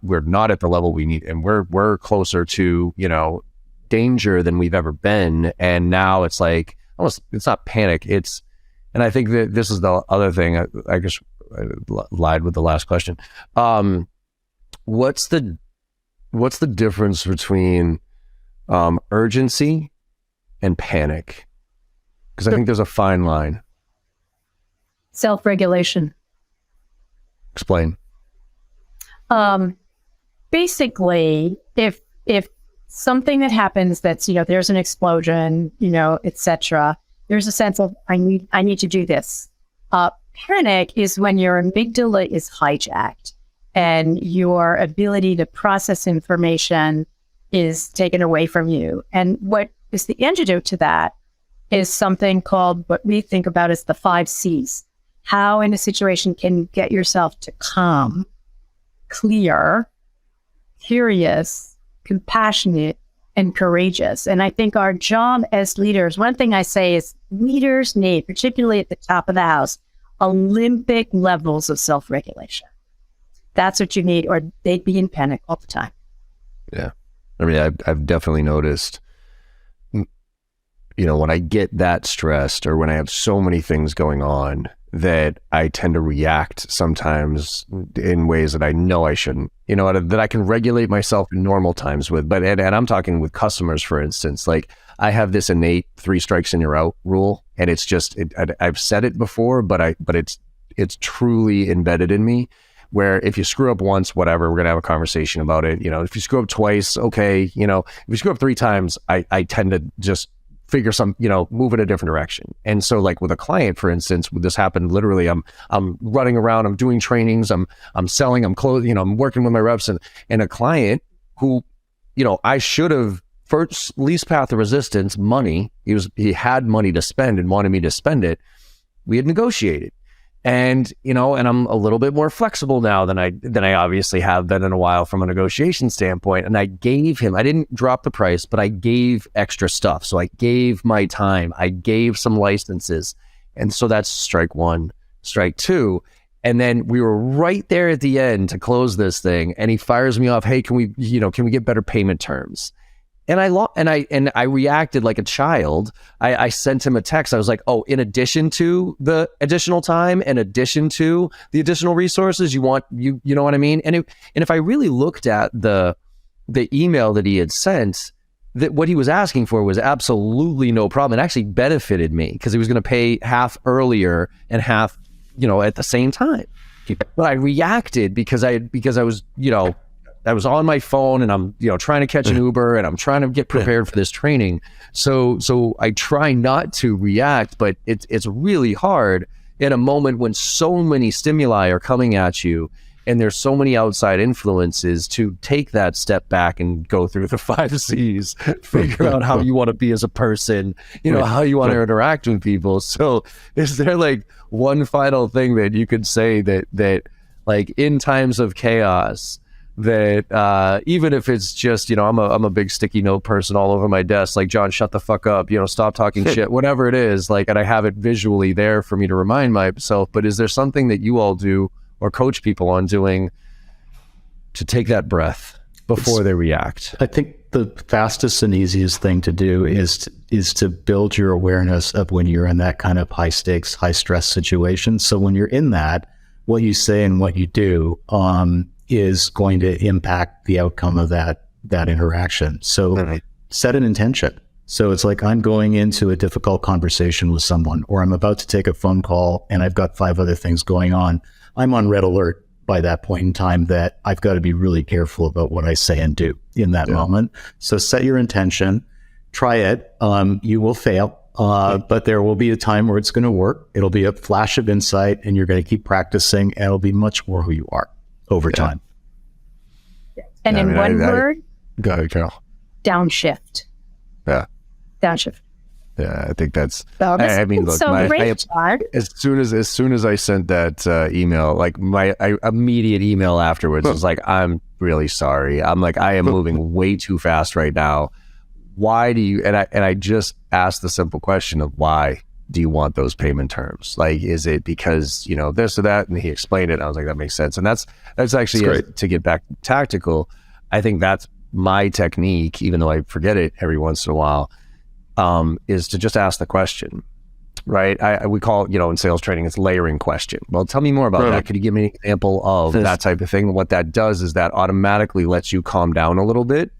at the level we need. And we're closer to, danger than we've ever been. And now it's like, almost, it's not panic. And I think that this is the other thing. I guess I lied with the last question. What's the difference between urgency and panic? Because I think there's a fine line. Self-regulation. Explain. Basically, if something that happens that's, there's an explosion, etc., there's a sense of, I need to do this. Panic is when your amygdala is hijacked and your ability to process information is taken away from you. And what is the antidote to that is something called what we think about as the 5 C's. How in a situation can you get yourself to calm, clear, curious, compassionate, and courageous. And I think our job as leaders, one thing I say is leaders need, particularly at the top of the house, Olympic levels of self-regulation. That's what you need, or they'd be in panic all the time. Yeah. I mean, I've definitely noticed, when I get that stressed or when I have so many things going on, that I tend to react sometimes in ways that I know I shouldn't, that I can regulate myself in normal times with, and I'm talking with customers, for instance. Like, I have this innate 3 strikes and you're out rule, and it's just, I've said it before, but it's truly embedded in me, where if you screw up once, whatever, we're going to have a conversation about it. If you screw up twice, okay. If you screw up 3 times, I tend to just figure move in a different direction. And so, like with a client, for instance, this happened literally, I'm running around, I'm doing trainings, I'm selling, I'm closing, I'm working with my reps, and a client who, I should have, first least path of resistance, money. He had money to spend and wanted me to spend it. We had negotiated. And, and I'm a little bit more flexible now than I obviously have been in a while from a negotiation standpoint. And I didn't drop the price, but I gave extra stuff. So I gave my time, I gave some licenses. And so that's strike 1, strike 2. And then we were right there at the end to close this thing. And he fires me off. Hey, can we get better payment terms? And I reacted like a child. I sent him a text. I was like, oh, in addition to the additional time, in addition to the additional resources, you know what I mean? And if I really looked at the email that he had sent, that what he was asking for was absolutely no problem. It actually benefited me because he was going to pay half earlier and half, at the same time. But I reacted because I was, I was on my phone and I'm, trying to catch an Uber and I'm trying to get prepared for this training. So I try not to react, but it's really hard in a moment when so many stimuli are coming at you and there's so many outside influences to take that step back and go through the 5 C's, figure out how you want to be as a person, how you want to interact with people. So is there like one final thing that you could say that like in times of chaos, that even if it's just, I'm a big sticky note person all over my desk, like, John, shut the fuck up, stop talking shit, whatever it is, like, and I have it visually there for me to remind myself. But is there something that you all do or coach people on doing to take that breath before they react? I think the fastest and easiest thing to do is to build your awareness of when you're in that kind of high stakes, high stress situation. So when you're in that, what you say and what you do is going to impact the outcome of that interaction. So set an intention. So it's like I'm going into a difficult conversation with someone, or I'm about to take a phone call and I've got 5 other things going on. I'm on red alert by that point in time that I've got to be really careful about what I say and do in that moment. So set your intention, try it. You will fail, but there will be a time where it's going to work. It'll be a flash of insight and you're going to keep practicing and it'll be much more who you are over time. And in one word, go ahead, Carol. Downshift. Yeah. Downshift. Yeah, I think that's. I mean, look, as soon as I sent that email, like my immediate email afterwards was like, "I'm really sorry. I'm like, I am moving way too fast right now. Why do you?" And I just asked the simple question of why do you want those payment terms? Like, is it because this or that? And he explained it. I was like, that makes sense. And that's actually to get back tactical. I think that's my technique, even though I forget it every once in a while. Is to just ask the question, right? We call it, in sales training, it's layering question. Well, tell me more about that. Could you give me an example of that type of thing? What that does is that automatically lets you calm down a little bit.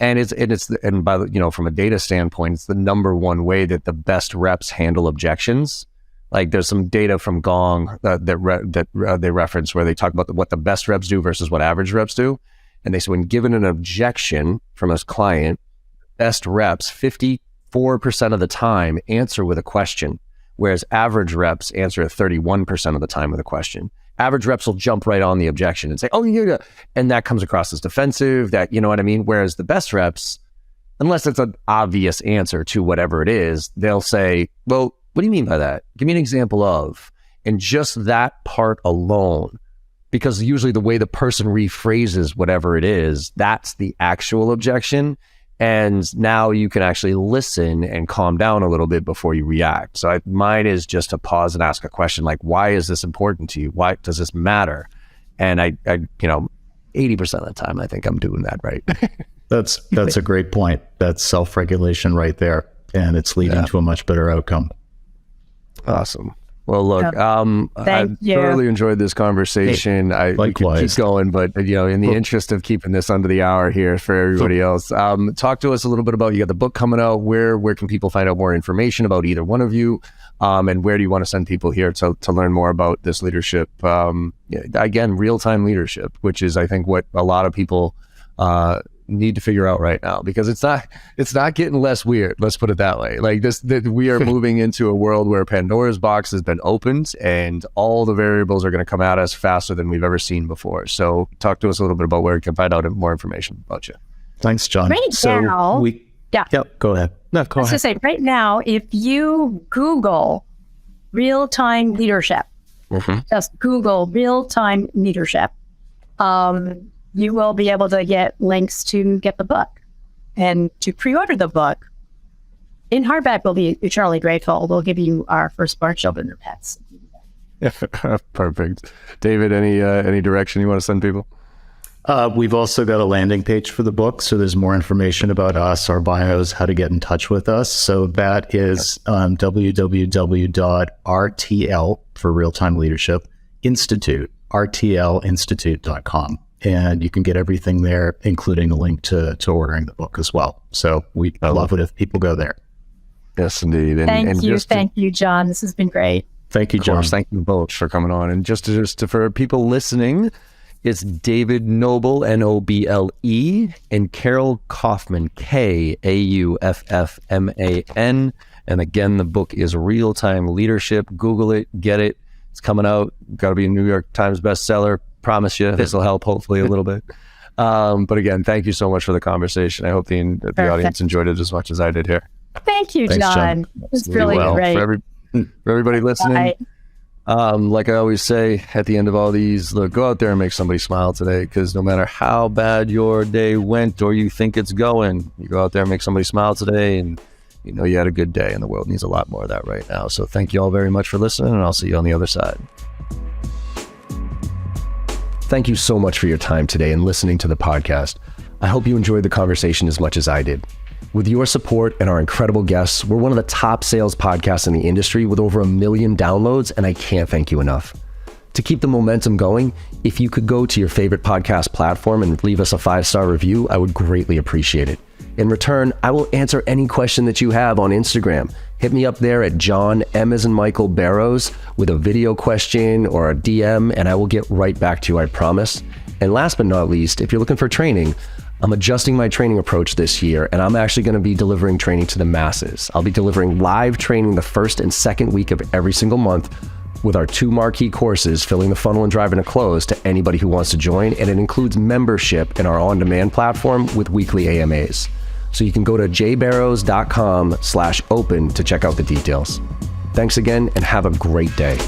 And from a data standpoint, it's the number one way that the best reps handle objections. Like there's some data from Gong that they reference where they talk about what the best reps do versus what average reps do. And they say when given an objection from a client, best reps 54% of the time answer with a question, whereas average reps answer 31% of the time with a question. Average reps will jump right on the objection and say, "Oh, yeah," and that comes across as defensive. That, you know what I mean? Whereas the best reps, unless it's an obvious answer to whatever it is, they'll say, "Well, what do you mean by that? Give me an example of." And just that part alone, because usually the way the person rephrases whatever it is, that's the actual objection. And now you can actually listen and calm down a little bit before you react. So mine is just to pause and ask a question like, why is this important to you? Why does this matter? And I 80% of the time, I think I'm doing that right. That's a great point. That's self-regulation right there. And it's leading to a much better outcome. Awesome. Well, look, I thoroughly enjoyed this conversation. We could keep going, but in the interest of keeping this under the hour here for everybody else, talk to us a little bit about, you got the book coming out. Where can people find out more information about either one of you? And where do you want to send people here to learn more about this leadership? Again, real-time leadership, which is, I think, what a lot of people need to figure out right now, because it's not getting less weird. Let's put it that way. Like we are moving into a world where Pandora's box has been opened and all the variables are going to come at us faster than we've ever seen before. So talk to us a little bit about where you can find out more information about you. Thanks, John. Now, go ahead. No, go ahead. Say right now, if you Google real-time leadership, just Google real-time leadership, you will be able to get links to get the book and to pre-order the book. In hardback, we'll be eternally grateful. We'll give you our firstborn children or pets. Perfect. David, any direction you want to send people? We've also got a landing page for the book. So there's more information about us, our bios, how to get in touch with us. So that is www.rtl for Real-Time Leadership Institute, rtlinstitute.com. And you can get everything there, including a link to ordering the book as well. So we'd love it if people go there. Yes, indeed. Thank you, John. This has been great. Thank you, John. Thank you both for coming on. And just for people listening, it's David Noble, Noble, and Carol Kauffman, Kauffman. And again, the book is Real-Time Leadership. Google it, get it. It's coming out. Got to be a New York Times bestseller. Promise you this will help hopefully a little bit. But again, thank you so much for the conversation. I hope the audience enjoyed it as much as I did here. Thank you, John. It's really great. For everybody listening, like I always say at the end of all these, look, go out there and make somebody smile today, because no matter how bad your day went or you think it's going, you go out there and make somebody smile today, and you had a good day, and the world needs a lot more of that right now. So thank you all very much for listening, and I'll see you on the other side. Thank you so much for your time today and listening to the podcast. I hope you enjoyed the conversation as much as I did. With your support and our incredible guests, we're one of the top sales podcasts in the industry with over 1 million downloads, and I can't thank you enough. To keep the momentum going, if you could go to your favorite podcast platform and leave us a 5-star review, I would greatly appreciate it. In return, I will answer any question that you have on Instagram. Hit me up there at John M as in Michael Barrows with a video question or a DM, and I will get right back to you, I promise. And last but not least, if you're looking for training, I'm adjusting my training approach this year, and I'm actually going to be delivering training to the masses. I'll be delivering live training the first and second week of every single month with our 2 marquee courses, Filling the Funnel and Driving to Close, to anybody who wants to join, and it includes membership in our on-demand platform with weekly AMAs. So you can go to jbarrows.com/open to check out the details. Thanks again, and have a great day.